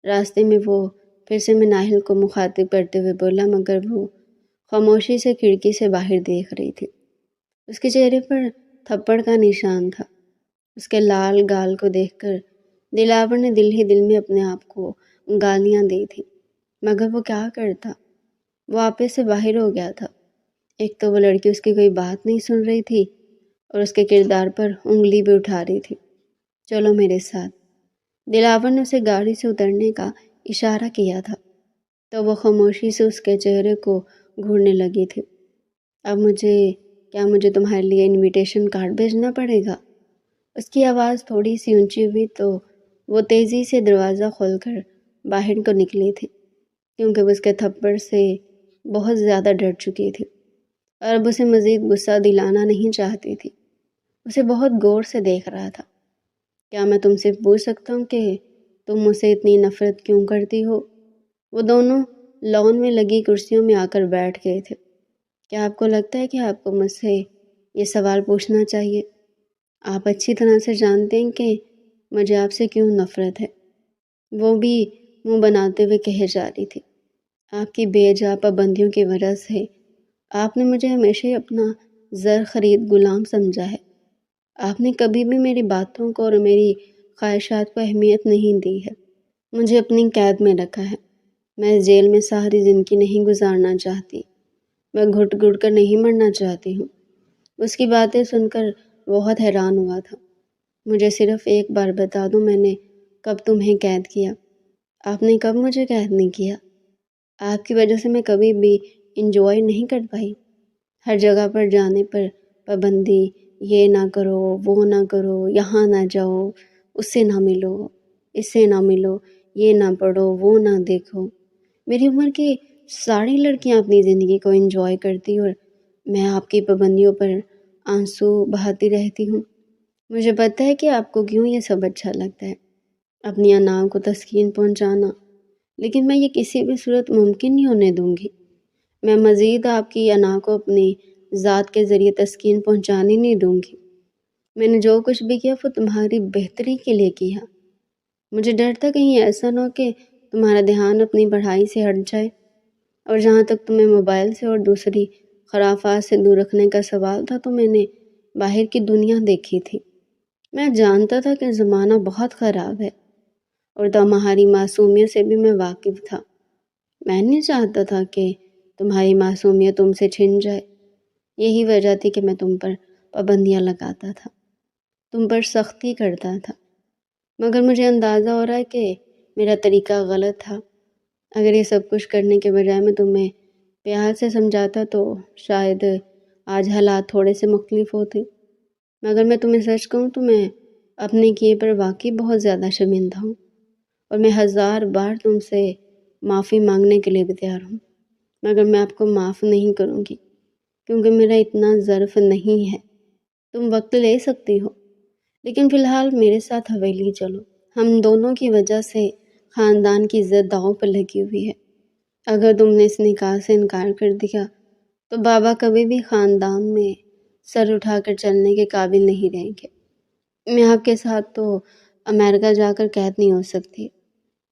راستے میں وہ پھر سے مناہل کو مخاطب کرتے ہوئے بولا، مگر وہ خاموشی سے کھڑکی سے باہر دیکھ رہی تھی۔ اس کے چہرے پر تھپڑ کا نشان تھا۔ اس کے لال گال کو دیکھ کر دلاور نے دل ہی دل میں اپنے آپ کو گالیاں دی تھی، مگر وہ کیا کرتا؟ وہ آپے سے باہر ہو گیا تھا۔ ایک تو وہ لڑکی اس کی کوئی بات نہیں سن رہی تھی اور اس کے کردار پر انگلی بھی اٹھا رہی تھی۔ چلو میرے ساتھ۔ دلاور نے اسے گاڑی سے اترنے کا اشارہ کیا تھا تو وہ خاموشی سے اس کے چہرے کو گھورنے لگی تھی۔ اب کیا مجھے تمہارے لیے انویٹیشن کارڈ بھیجنا پڑے گا؟ اس کی آواز تھوڑی سی اونچی ہوئی تو وہ تیزی سے دروازہ کھول کر باہر کو نکلی تھی، کیونکہ وہ اس کے تھپڑ سے بہت زیادہ ڈر چکی تھی اور اب اسے مزید غصہ دلانا نہیں چاہتی تھی۔ اسے بہت غور سے دیکھ رہا تھا۔ کیا میں تم سے پوچھ سکتا ہوں کہ تم مجھ سے اتنی نفرت کیوں کرتی ہو؟ وہ دونوں لان میں لگی کرسیوں میں آ کر بیٹھ گئے تھے۔ کیا آپ کو لگتا ہے کہ آپ کو مجھ سے یہ سوال پوچھنا چاہیے؟ آپ اچھی طرح سے جانتے ہیں کہ مجھے آپ سے کیوں نفرت ہے۔ وہ بھی منہ بناتے ہوئے کہے جا رہی تھی، آپ کی بے جا پابندیوں کی وجہ سے آپ نے مجھے ہمیشہ ہی اپنا زر خرید غلام سمجھا ہے۔ آپ نے کبھی بھی میری باتوں کو اور میری خواہشات کو اہمیت نہیں دی ہے۔ مجھے اپنی قید میں رکھا ہے۔ میں اس جیل میں ساری زندگی نہیں گزارنا چاہتی، میں گھٹ گھٹ کر نہیں مرنا چاہتی ہوں۔ اس کی باتیں سن کر بہت حیران ہوا تھا۔ مجھے صرف ایک بار بتا دو، میں نے کب تمہیں قید کیا؟ آپ نے کب مجھے قید نہیں کیا؟ آپ کی وجہ سے میں کبھی بھی انجوائے نہیں کر پائی۔ ہر جگہ پر جانے پر پابندی، یہ نہ کرو، وہ نہ کرو، یہاں نہ جاؤ، اس سے نہ ملو، اس سے نہ ملو، یہ نہ پڑھو، وہ نہ دیکھو۔ میری عمر کی ساری لڑکیاں اپنی زندگی کو انجوائے کرتی اور میں آپ کی پابندیوں پر آنسو بہاتی رہتی ہوں۔ مجھے پتہ ہے کہ آپ کو کیوں یہ سب اچھا لگتا ہے، اپنی انا کو تسکین پہنچانا، لیکن میں یہ کسی بھی صورت ممکن نہیں ہونے دوں گی۔ میں مزید آپ کی انا کو اپنی ذات کے ذریعے تسکین پہنچانے نہیں دوں گی۔ میں نے جو کچھ بھی کیا وہ تمہاری بہتری کے لیے کیا۔ مجھے ڈر تھا کہیں ایسا نہ ہو کہ تمہارا دھیان اپنی پڑھائی سے ہٹ جائے، اور جہاں تک تمہیں موبائل سے اور دوسری خرافات سے دور رکھنے کا سوال تھا تو میں نے باہر کی دنیا دیکھی تھی۔ میں جانتا تھا کہ زمانہ بہت خراب ہے، اور تمہاری معصومیت سے بھی میں واقف تھا۔ میں نہیں چاہتا تھا کہ تمہاری معصومیت تم سے چھن جائے۔ یہی وجہ تھی کہ میں تم پر پابندیاں لگاتا تھا، تم پر سختی کرتا تھا، مگر مجھے اندازہ ہو رہا ہے کہ میرا طریقہ غلط تھا۔ اگر یہ سب کچھ کرنے کے بجائے میں تمہیں پیار سے سمجھاتا تو شاید آج حالات تھوڑے سے مختلف ہوتے، مگر میں تمہیں سچ کہوں تو میں اپنے کیے پر واقعی بہت زیادہ شرمندہ ہوں، اور میں 1000 بار تم سے معافی مانگنے کے لیے بھی تیار ہوں، مگر میں آپ کو معاف نہیں کروں گی کیونکہ میرا اتنا ظرف نہیں ہے۔ تم وقت لے سکتی ہو، لیکن فی الحال میرے ساتھ حویلی چلو۔ ہم دونوں کی وجہ سے خاندان کی عزت داؤ پر لگی ہوئی ہے۔ اگر تم نے اس نکاح سے انکار کر دیا تو بابا کبھی بھی خاندان میں سر اٹھا کر چلنے کے قابل نہیں رہیں گے۔ میں آپ کے ساتھ تو امریکہ جا کر قید نہیں ہو سکتی۔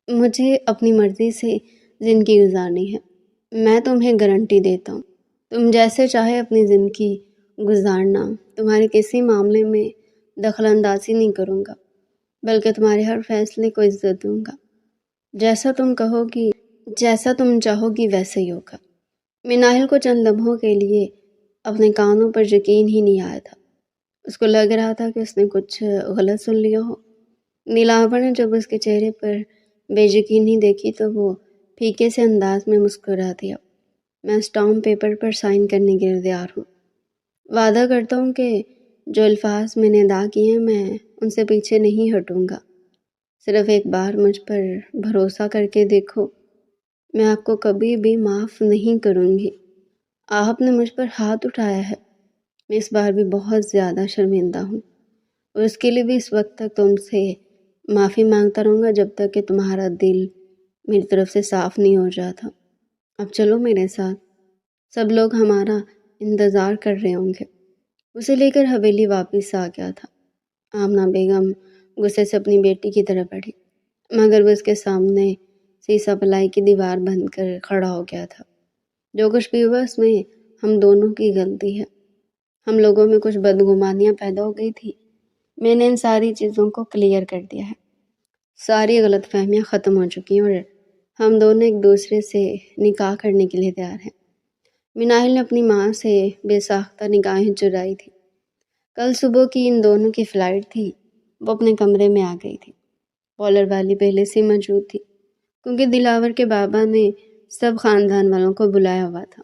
مجھے اپنی مرضی سے زندگی گزارنی ہے۔ میں تمہیں گارنٹی دیتا ہوں، تم جیسے چاہے اپنی زندگی گزارنا، تمہارے کسی معاملے میں دخل اندازی نہیں کروں گا، بلکہ تمہارے ہر فیصلے کو عزت دوں گا۔ جیسا تم کہو گی، جیسا تم چاہو گی ویسے ہی ہوگا۔ مناہل کو چند لمحوں کے لیے اپنے کانوں پر یقین ہی نہیں آیا تھا۔ اس کو لگ رہا تھا کہ اس نے کچھ غلط سن لیا ہو۔ نیلاور نے جب اس کے چہرے پر بے یقینی دیکھی تو وہ پھیکے سے انداز میں مسکرا دیا۔ میں اسٹامپ پیپر پر سائن کرنے کے لیے تیار ہوں۔ وعدہ کرتا ہوں کہ جو الفاظ میں نے ادا کیے ہیں میں ان سے پیچھے نہیں ہٹوں گا۔ صرف ایک بار مجھ پر بھروسہ کر کے دیکھو، میں آپ کو کبھی بھی معاف نہیں کروں گی۔ آپ نے مجھ پر ہاتھ اٹھایا ہے، میں اس بار بھی بہت زیادہ شرمندہ ہوں، اور اس کے لیے بھی اس وقت تک تم سے معافی مانگتا رہوں گا جب تک کہ تمہارا دل میری طرف سے صاف نہیں ہو جاتا۔ اب چلو میرے ساتھ، سب لوگ ہمارا انتظار کر رہے ہوں گے۔ اسے لے کر حویلی واپس آ گیا تھا۔ آمنہ بیگم غصے سے اپنی بیٹی کی طرف بڑھی، مگر وہ اس کے سامنے سیسا پلائی کی دیوار بن کر کھڑا ہو گیا تھا۔ جو کچھ بھی ہوا اس میں ہم دونوں کی غلطی ہے۔ ہم لوگوں میں کچھ بدگمانیاں پیدا ہو گئی تھی، میں نے ان ساری چیزوں کو کلیئر کر دیا ہے۔ ساری غلط فہمیاں ختم ہو چکی ہیں اور ہم دونوں ایک دوسرے سے نکاح کرنے کے لیے تیار ہیں۔ مناہل نے اپنی ماں سے بے ساختہ نگاہیں چرائی تھی۔ کل صبح کی ان دونوں کی فلائٹ تھی۔ وہ اپنے کمرے میں آ گئی تھی۔ پارلر والی پہلے سے موجود تھی کیونکہ دلاور کے بابا نے سب خاندان والوں کو بلایا ہوا تھا،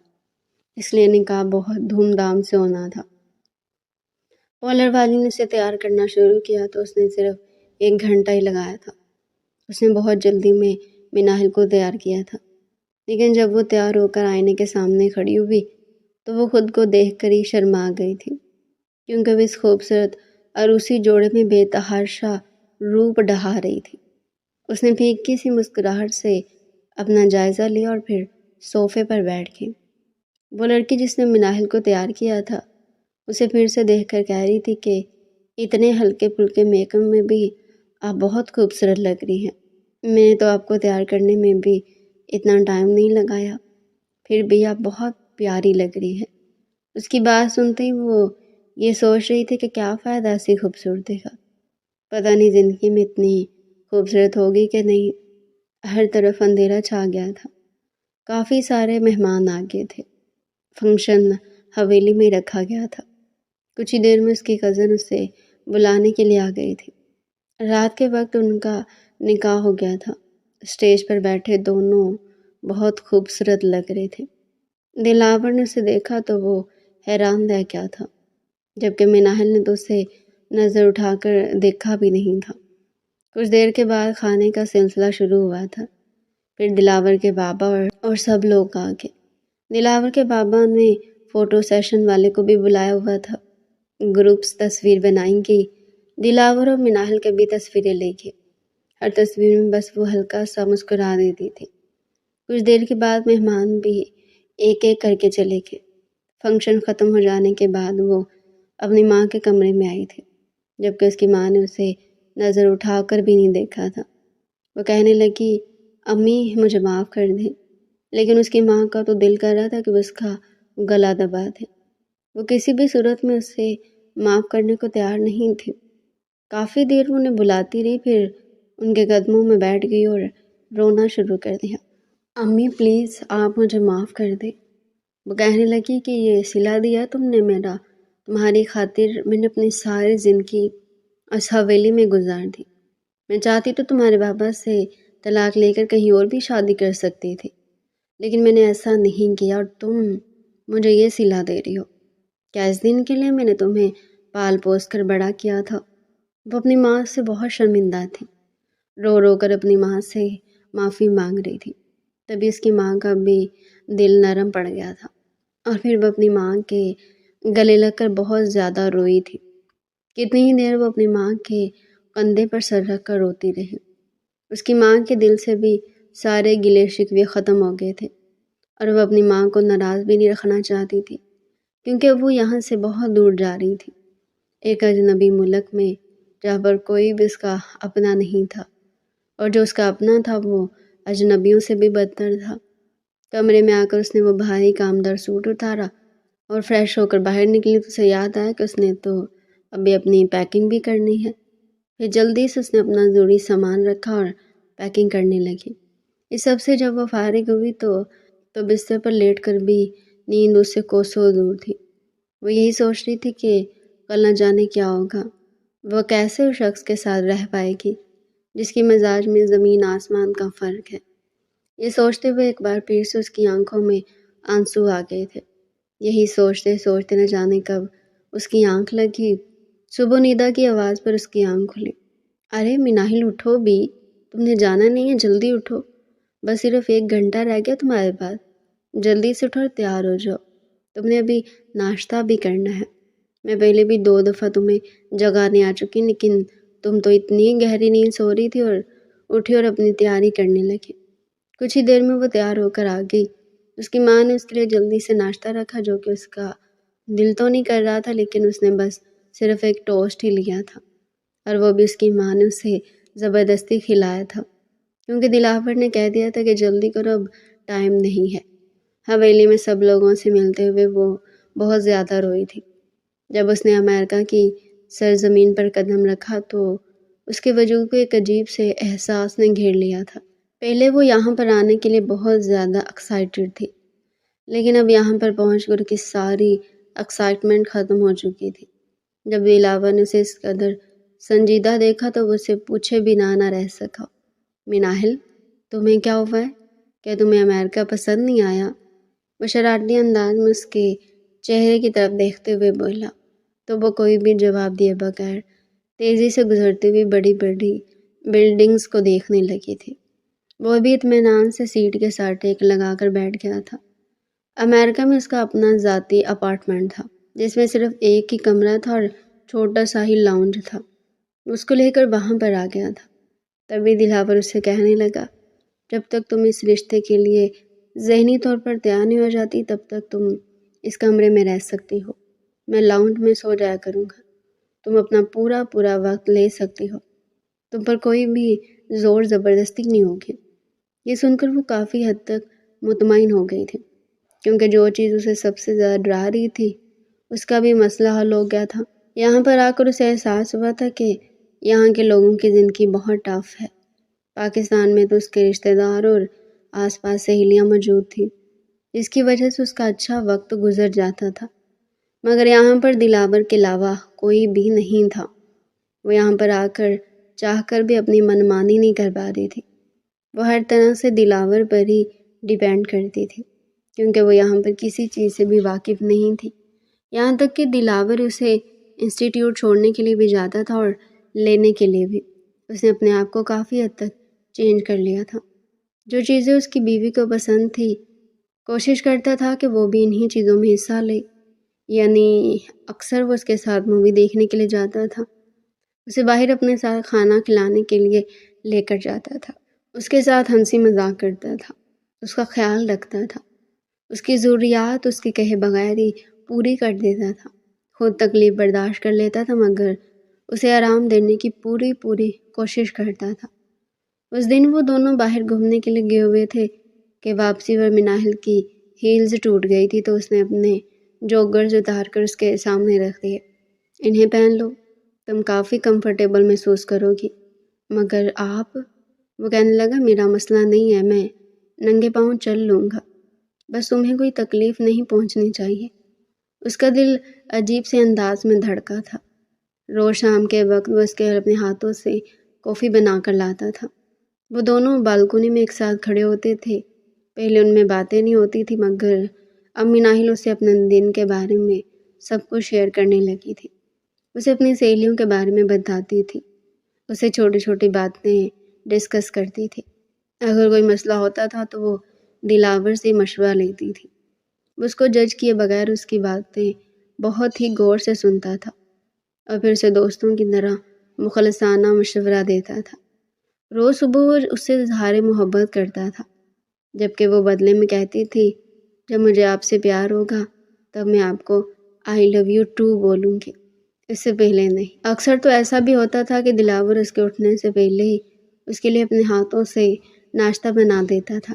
اس لیے نکاح بہت دھوم دھام سے ہونا تھا۔ پارلر والی نے اسے تیار کرنا شروع کیا تو اس نے صرف 1 گھنٹہ ہی لگایا تھا۔ اس نے بہت جلدی میں مناہل کو تیار کیا تھا، لیکن جب وہ تیار ہو کر آئینے کے سامنے کھڑی ہوئی تو وہ خود کو دیکھ کر ہی شرما گئی تھی، کیونکہ وہ اس خوبصورت عروسی جوڑے میں بے تحاشا روپ ڈھا رہی تھی۔ اس نے پھیکی سی مسکراہٹ سے اپنا جائزہ لیا اور پھر صوفے پر بیٹھ گئی۔ وہ لڑکی جس نے مناہل کو تیار کیا تھا اسے پھر سے دیکھ کر کہہ رہی تھی کہ اتنے ہلکے پھلکے میک اپ میں بھی آپ بہت خوبصورت لگ رہی ہیں۔ میں نے تو آپ کو تیار کرنے میں بھی اتنا ٹائم نہیں لگایا، پھر بھی آپ بہت پیاری لگ رہی ہے۔ اس کی بات سنتے ہی وہ یہ سوچ رہی تھی کہ کیا فائدہ ایسی خوبصورتی کا، پتہ نہیں زندگی میں اتنی خوبصورت ہوگی کہ نہیں۔ ہر طرف اندھیرا چھا گیا تھا۔ کافی سارے مہمان آ گئے تھے۔ فنکشن حویلی میں رکھا گیا تھا۔ کچھ ہی دیر میں اس کی کزن اسے بلانے کے لیے آ گئی تھی۔ رات کے وقت ان کا نکاح ہو گیا تھا۔ اسٹیج پر بیٹھے دونوں بہت خوبصورت لگ رہے تھے۔ دلاور نے اسے دیکھا تو وہ حیران رہ گیا تھا، جبکہ مناہل نے تو اسے نظر اٹھا کر دیکھا بھی نہیں تھا۔ کچھ دیر کے بعد کھانے کا سلسلہ شروع ہوا تھا۔ پھر دلاور کے بابا اور سب لوگ آ گئے۔ دلاور کے بابا نے فوٹو سیشن والے کو بھی بلایا ہوا تھا۔ گروپس تصویر بنائیں گی۔ دلاور اور مناحل کے بھی تصویریں لے گئے۔ ہر تصویر میں بس وہ ہلکا سا مسکرا دیتی تھی۔ کچھ دیر کے بعد مہمان بھی ایک ایک کر کے چلے گئے۔ فنکشن ختم ہو جانے کے بعد وہ اپنی ماں کے کمرے میں آئی تھی، جبکہ اس کی ماں نے اسے نظر اٹھا کر بھی نہیں دیکھا تھا۔ وہ کہنے لگی، امی مجھے معاف کر دیں، لیکن اس کی ماں کا تو دل کر رہا تھا کہ وہ اس کا گلا دبا دے۔ وہ کسی بھی صورت میں اسے معاف کرنے کو تیار نہیں تھی۔ کافی دیر وہ انہیں بلاتی رہی، پھر ان کے قدموں میں بیٹھ گئی اور رونا شروع کر دیا۔ امی پلیز آپ مجھے معاف کر دیں۔ وہ کہنے لگی کہ یہ صلہ دیا تم نے میرا، تمہاری خاطر میں نے اپنی ساری زندگی اس حویلی میں گزار دی۔ میں چاہتی تو تمہارے بابا سے طلاق لے کر کہیں اور بھی شادی کر سکتی تھی، لیکن میں نے ایسا نہیں کیا اور تم مجھے یہ صلہ دے رہی ہو۔ کیا اس دن کے لیے میں نے تمہیں پال پوس کر بڑا کیا تھا؟ وہ اپنی ماں سے بہت شرمندہ تھی، رو رو کر اپنی ماں سے معافی مانگ رہی تھی۔ تبھی اس کی ماں کا بھی دل نرم پڑ گیا تھا اور پھر وہ اپنی ماں کے گلے لگ کر بہت زیادہ روئی تھی۔ کتنی ہی دیر وہ اپنی ماں کے کندھے پر سر رکھ کر روتی رہی۔ اس کی ماں کے دل سے بھی سارے گلے شکوے ختم ہو گئے تھے اور وہ اپنی ماں کو ناراض بھی نہیں رکھنا چاہتی تھی، کیونکہ وہ یہاں سے بہت دور جا رہی تھی، ایک اجنبی ملک میں جہاں پر کوئی بھی اس کا اپنا نہیں تھا، اور جو اس کا اپنا تھا وہ اجنبیوں سے بھی بدتر تھا۔ کمرے میں آ کر اس نے وہ بھاری کامدار سوٹ اتارا اور فریش ہو کر باہر نکلی تو اسے یاد آیا کہ اس نے تو ابھی اپنی پیکنگ بھی کرنی ہے۔ پھر جلدی سے اس نے اپنا ضروری سامان رکھا اور پیکنگ کرنے لگی۔ اس سب سے جب وہ فارغ ہوئی تو بستر پر لیٹ کر بھی نیند اس سے کوسوں دور تھی۔ وہ یہی سوچ رہی تھی کہ کل نہ جانے کیا ہوگا، وہ کیسے اس شخص کے ساتھ رہ پائے گی جس کی مزاج میں زمین آسمان کا فرق ہے۔ یہ سوچتے ہوئے ایک بار پھر سے اس کی آنکھوں میں آنسو آ گئے تھے۔ یہی سوچتے سوچتے نہ جانے کب اس کی آنکھ لگی۔ صبح نیدا کی آواز پر اس کی آنکھ کھلی۔ ارے مناحل اٹھو بھی، تم نے جانا نہیں ہے، جلدی اٹھو، بس صرف 1 گھنٹہ رہ گیا تمہارے پاس، جلدی سے اٹھو اور تیار ہو جاؤ، تم نے ابھی ناشتہ بھی کرنا ہے۔ میں پہلے بھی 2 دفعہ تمہیں جگانے آ چکی، لیکن تم تو اتنی گہری نیند سو رہی تھی اور اٹھی اور اپنی تیاری کرنے لگی۔ کچھ ہی دیر میں وہ تیار ہو کر آ گئی۔ اس کی ماں نے اس کے لیے جلدی سے ناشتہ رکھا، جو کہ اس کا دل تو نہیں کر رہا تھا، لیکن اس نے بس صرف ایک ٹوسٹ ہی لیا تھا، اور وہ بھی اس کی ماں نے اسے زبردستی کھلایا تھا، کیونکہ دلاور نے کہہ دیا تھا کہ جلدی کرو، اب ٹائم نہیں ہے۔ حویلی میں سب لوگوں سے ملتے ہوئے وہ بہت زیادہ روئی تھی۔ جب اس نے امریکہ کی سرزمین پر قدم رکھا تو اس کے وجود کو ایک عجیب سے احساس نے گھیر لیا تھا۔ پہلے وہ یہاں پر آنے کے لیے بہت زیادہ ایکسائٹڈ تھی، لیکن اب یہاں پر پہنچ کر کی ساری ایکسائٹمنٹ ختم ہو چکی تھی۔ جب دلاور نے اسے اس قدر سنجیدہ دیکھا تو وہ اسے پوچھے بنا نہ رہ سکا، مناحل تمہیں کیا ہوا ہے؟ کیا تمہیں امریکہ پسند نہیں آیا؟ وہ شرارتی انداز میں اس کے چہرے کی طرف دیکھتے ہوئے بولا، تو وہ کوئی بھی جواب دیے بغیر تیزی سے گزرتی ہوئی بڑی بڑی بلڈنگز کو دیکھنے لگی تھی۔ وہ بھی اطمینان سے سیٹ کے ساتھ ٹیک لگا کر بیٹھ گیا تھا۔ امریکہ میں اس کا اپنا ذاتی اپارٹمنٹ تھا، جس میں صرف ایک ہی کمرہ تھا اور چھوٹا سا ہی لاؤنج تھا۔ اس کو لے کر وہاں پر آ گیا تھا۔ تبھی دلاور اس سے کہنے لگا، جب تک تم اس رشتے کے لیے ذہنی طور پر تیار نہیں ہو جاتی تب تک تم اس کمرے میں رہ سکتی ہو، میں لاؤنج میں سو جایا کروں گا، تم اپنا پورا وقت لے سکتی ہو، تم پر کوئی بھی زور زبردستی نہیں ہوگی۔ یہ سن کر وہ کافی حد تک مطمئن ہو گئی تھی، کیونکہ جو چیز اسے سب سے زیادہ ڈرا رہی تھی اس کا بھی مسئلہ حل ہو گیا تھا۔ یہاں پر آ کر اسے احساس ہوا تھا کہ یہاں کے لوگوں کی زندگی بہت ٹف ہے۔ پاکستان میں تو اس کے رشتہ دار اور آس پاس سہیلیاں موجود تھیں، جس کی وجہ سے اس کا اچھا وقت گزر جاتا تھا، مگر یہاں پر دلاور کے علاوہ کوئی بھی نہیں تھا۔ وہ یہاں پر آ کر چاہ کر بھی اپنی منمانی نہیں کر پا رہی تھی۔ وہ ہر طرح سے دلاور پر ہی ڈیپینڈ کرتی تھی، کیونکہ وہ یہاں پر کسی چیز سے بھی واقف نہیں تھی، یہاں تک کہ دلاور اسے انسٹیٹیوٹ چھوڑنے کے لیے بھی جاتا تھا اور لینے کے لیے بھی۔ اس نے اپنے آپ کو کافی حد تک چینج کر لیا تھا۔ جو چیزیں اس کی بیوی کو پسند تھی کوشش کرتا تھا کہ وہ بھی انہی چیزوں میں حصہ لے، یعنی اکثر وہ اس کے ساتھ مووی دیکھنے کے لیے جاتا تھا، اسے باہر اپنے ساتھ کھانا کھلانے کے لیے لے کر جاتا تھا، اس کے ساتھ ہنسی مذاق کرتا تھا، اس کا خیال رکھتا تھا، اس کی ضروریات اس کے کہے بغیر ہی پوری کر دیتا تھا، خود تکلیف برداشت کر لیتا تھا مگر اسے آرام دینے کی پوری کوشش کرتا تھا۔ اس دن وہ دونوں باہر گھومنے کے لیے گئے ہوئے تھے کہ واپسی پر مناہل کی ہیلز ٹوٹ گئی تھی تو اس نے اپنے جوگرز اتار کر اس کے سامنے رکھ دیے۔ انہیں پہن لو، تم کافی کمفرٹیبل محسوس کرو گی۔ مگر آپ؟ وہ کہنے لگا، میرا مسئلہ نہیں ہے، میں ننگے پاؤں چل لوں گا، بس تمہیں کوئی تکلیف نہیں پہنچنی چاہیے۔ اس کا دل عجیب سے انداز میں دھڑکا تھا۔ روز شام کے وقت وہ اس کے اپنے ہاتھوں سے کافی بنا کر لاتا تھا۔ وہ دونوں بالکونی میں ایک ساتھ کھڑے ہوتے تھے۔ پہلے ان میں باتیں نہیں ہوتی تھی مگر اب مناہل اسے اپنے دن کے بارے میں سب کچھ شیئر کرنے لگی تھی۔ اسے اپنی سہیلیوں کے بارے میں بتاتی تھی، اسے چھوٹی باتیں ڈسکس کرتی تھی۔ اگر کوئی مسئلہ ہوتا تھا تو وہ دلاور سے مشورہ لیتی تھی۔ وہ اس کو جج کیے بغیر اس کی باتیں بہت ہی غور سے سنتا تھا اور پھر اسے دوستوں کی طرح مخلصانہ مشورہ دیتا تھا۔ روز صبح وہ اس سے اظہار محبت کرتا تھا، جبکہ وہ بدلے میں کہتی تھی، جب مجھے آپ سے پیار ہوگا تب میں آپ کو آئی لو یو ٹو بولوں گی، اس سے پہلے نہیں۔ اکثر تو ایسا بھی ہوتا تھا کہ دلاور اس کے اٹھنے سے پہلے ہی اس کے لیے اپنے ہاتھوں سے ناشتہ بنا دیتا تھا۔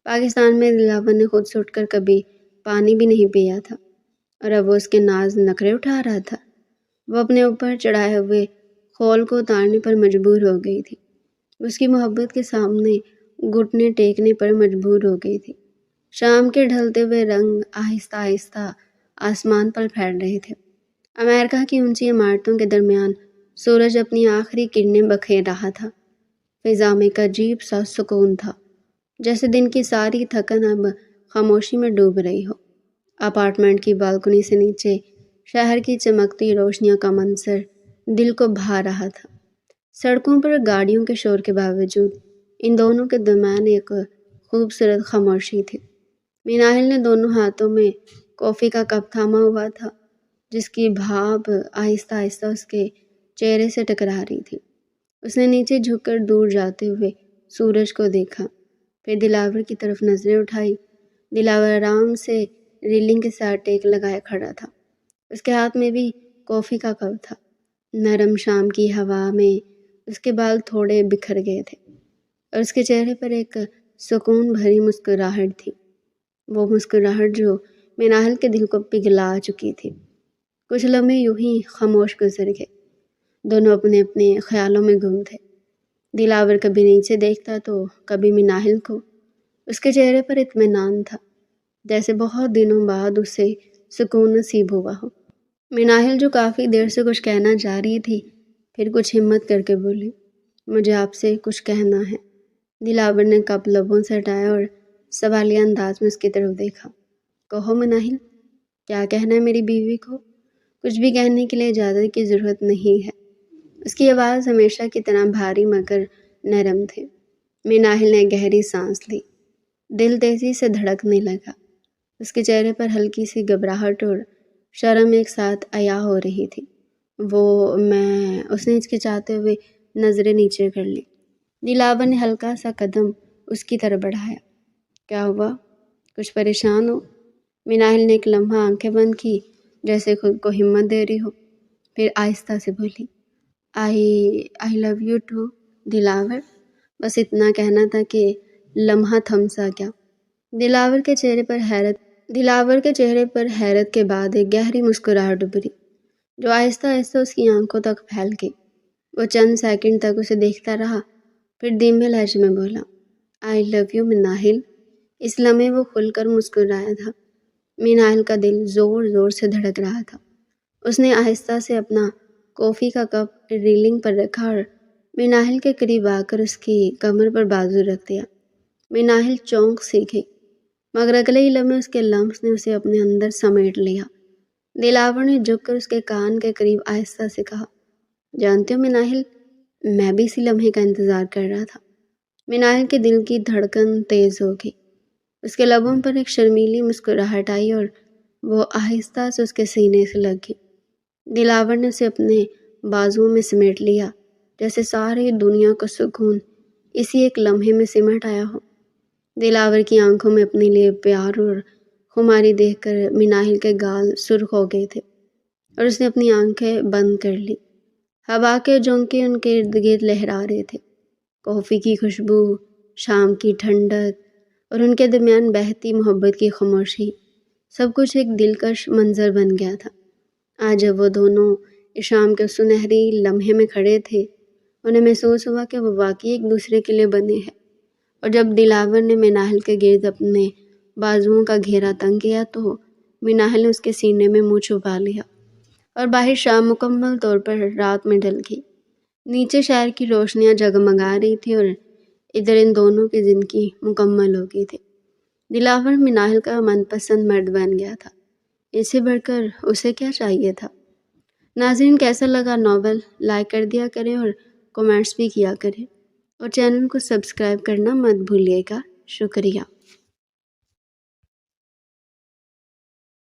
پاکستان میں دلاور نے خود سے اٹھ کر کبھی پانی بھی نہیں پیا تھا اور اب وہ اس کے ناز نخرے اٹھا رہا تھا۔ وہ اپنے اوپر چڑھائے ہوئے خول کو اتارنے پر مجبور ہو گئی تھی، اس کی محبت کے سامنے گھٹنے ٹیکنے پر مجبور ہو گئی تھی۔ شام کے ڈھلتے ہوئے رنگ آہستہ آسمان پر پھیل رہے تھے۔ امریکہ کی اونچی عمارتوں کے درمیان سورج اپنی آخری کرنیں بکھیر رہا تھا۔ فضا میں ایک عجیب سا سکون تھا، جیسے دن کی ساری تھکن اب خاموشی میں ڈوب رہی ہو۔ اپارٹمنٹ کی بالکنی سے نیچے شہر کی چمکتی روشنیوں کا منظر دل کو بھا رہا تھا۔ سڑکوں پر گاڑیوں کے شور کے باوجود ان دونوں کے درمیان ایک خوبصورت خاموشی تھی۔ مناہل نے دونوں ہاتھوں میں کافی کا کپ تھاما ہوا تھا، جس کی بھاپ آہستہ اس کے چہرے سے ٹکرا رہی تھی۔ اس نے نیچے جھک کر دور جاتے ہوئے سورج کو دیکھا، پھر دلاور کی طرف نظریں اٹھائی۔ دلاور آرام سے ریلنگ کے ساتھ ٹیک لگائے کھڑا تھا، اس کے ہاتھ میں بھی کافی کا کپ تھا۔ نرم شام کی ہوا میں اس کے بال تھوڑے بکھر گئے تھے اور اس کے چہرے پر ایک سکون بھری مسکراہٹ تھی، وہ مسکراہٹ جو مناہل کے دل کو پگھلا چکی تھی۔ کچھ لمحے یوں ہی خاموش گزر گئے، دونوں اپنے اپنے خیالوں میں گم تھے۔ دلاور کبھی نیچے دیکھتا تو کبھی مناہل کو، اس کے چہرے پر اطمینان تھا، جیسے بہت دنوں بعد اسے سکون نصیب ہوا ہو۔ مناہل جو کافی دیر سے کچھ کہنا چاہ رہی تھی، پھر کچھ ہمت کر کے بولی، مجھے آپ سے کچھ کہنا ہے۔ دلاور نے کپ لبوں سے ہٹایا اور سوالیہ انداز میں اس کی طرف دیکھا۔ کہو مناہل، کیا کہنا ہے میری بیوی کو؟ کچھ بھی کہنے کے لیے اجازت کی ضرورت نہیں ہے۔ اس کی آواز ہمیشہ کی طرح بھاری مگر نرم تھی۔ مناہل نے گہری سانس لی، دل تیزی سے دھڑکنے لگا۔ اس کے چہرے پر ہلکی سی گھبراہٹ اور شرم ایک ساتھ عیاں ہو رہی تھی۔ اس نے ہچکچاتے ہوئے نظریں نیچے کر لی۔ دلاور نے ہلکا سا قدم اس کی طرف بڑھایا۔ کیا ہوا؟ کچھ پریشان ہو؟ مناہل نے ایک لمحہ آنکھیں بند کی جیسے خود کو ہمت دے رہی ہو، پھر آہستہ سے بولی، آئی لو یو ٹو دلاور۔ بس اتنا کہنا تھا کہ لمحہ تھم سا گیا۔ دلاور کے چہرے پر حیرت کے بعد ایک گہری مسکراہٹ ابھری جو آہستہ اس کی آنکھوں تک پھیل گئی۔ وہ چند سیکنڈ تک اسے دیکھتا رہا، پھر دھیمے لہجے میں بولا، آئی لو یو مناہل۔ اس لمحے وہ کھل کر مسکرایا تھا۔ مناہل کا دل زور سے دھڑک رہا تھا۔ اس نے آہستہ سے اپنا کافی کا کپ ریلنگ پر رکھا اور مناہل کے قریب آ کر اس کی کمر پر بازو رکھ دیا۔ مناہل چونک سی گئی، مگر اگلے ہی لمحے اس کے لمس نے اسے اپنے اندر سمیٹ لیا۔ دلاور نے جھک کر اس کے کان کے قریب آہستہ سے کہا، جانتے ہو مناہل، میں بھی اسی لمحے کا انتظار کر رہا تھا۔ مناہل کے دل کی دھڑکن تیز ہو گئی، اس کے لبوں پر ایک شرمیلی مسکراہٹ آئی اور وہ آہستہ سے اس کے سینے سے لگ گئی۔ دلاور نے اسے اپنے بازوؤں میں سمیٹ لیا، جیسے ساری دنیا کا سکون اسی ایک لمحے میں سمٹ آیا ہو۔ دلاور کی آنکھوں میں اپنے لیے پیار اور خماری دیکھ کر مناہل کے گال سرخ ہو گئے تھے اور اس نے اپنی آنکھیں بند کر لی۔ ہوا کے جھونکے ان کے ارد گرد لہرا رہے تھے، کافی کی خوشبو، شام کی ٹھنڈک اور ان کے درمیان بہتی محبت کی خاموشی، سب کچھ ایک دلکش منظر بن گیا تھا۔ آج جب وہ دونوں اس شام کے سنہری لمحے میں کھڑے تھے، انہیں محسوس ہوا کہ وہ واقعی ایک دوسرے کے لیے بنے ہیں، اور جب دلاور نے مناہل کے گرد اپنے بازوؤں کا گھیرا تنگ کیا تو مناہل نے اس کے سینے میں منہ چھپا لیا، اور باہر شام مکمل طور پر رات میں ڈل گئی۔ نیچے شہر کی روشنیاں جگمگا رہی تھی اور ادھر ان دونوں کی زندگی مکمل ہو گئی تھی۔ دلاور مناہل کا من پسند مرد بن گیا تھا، اس سے بڑھ کر اسے کیا چاہیے تھا؟ ناظرین، کیسا لگا ناول؟ لائک کر دیا کریں اور کمنٹس بھی کیا کریں، اور چینل کو سبسکرائب کرنا مت بھولیے گا۔ شکریہ۔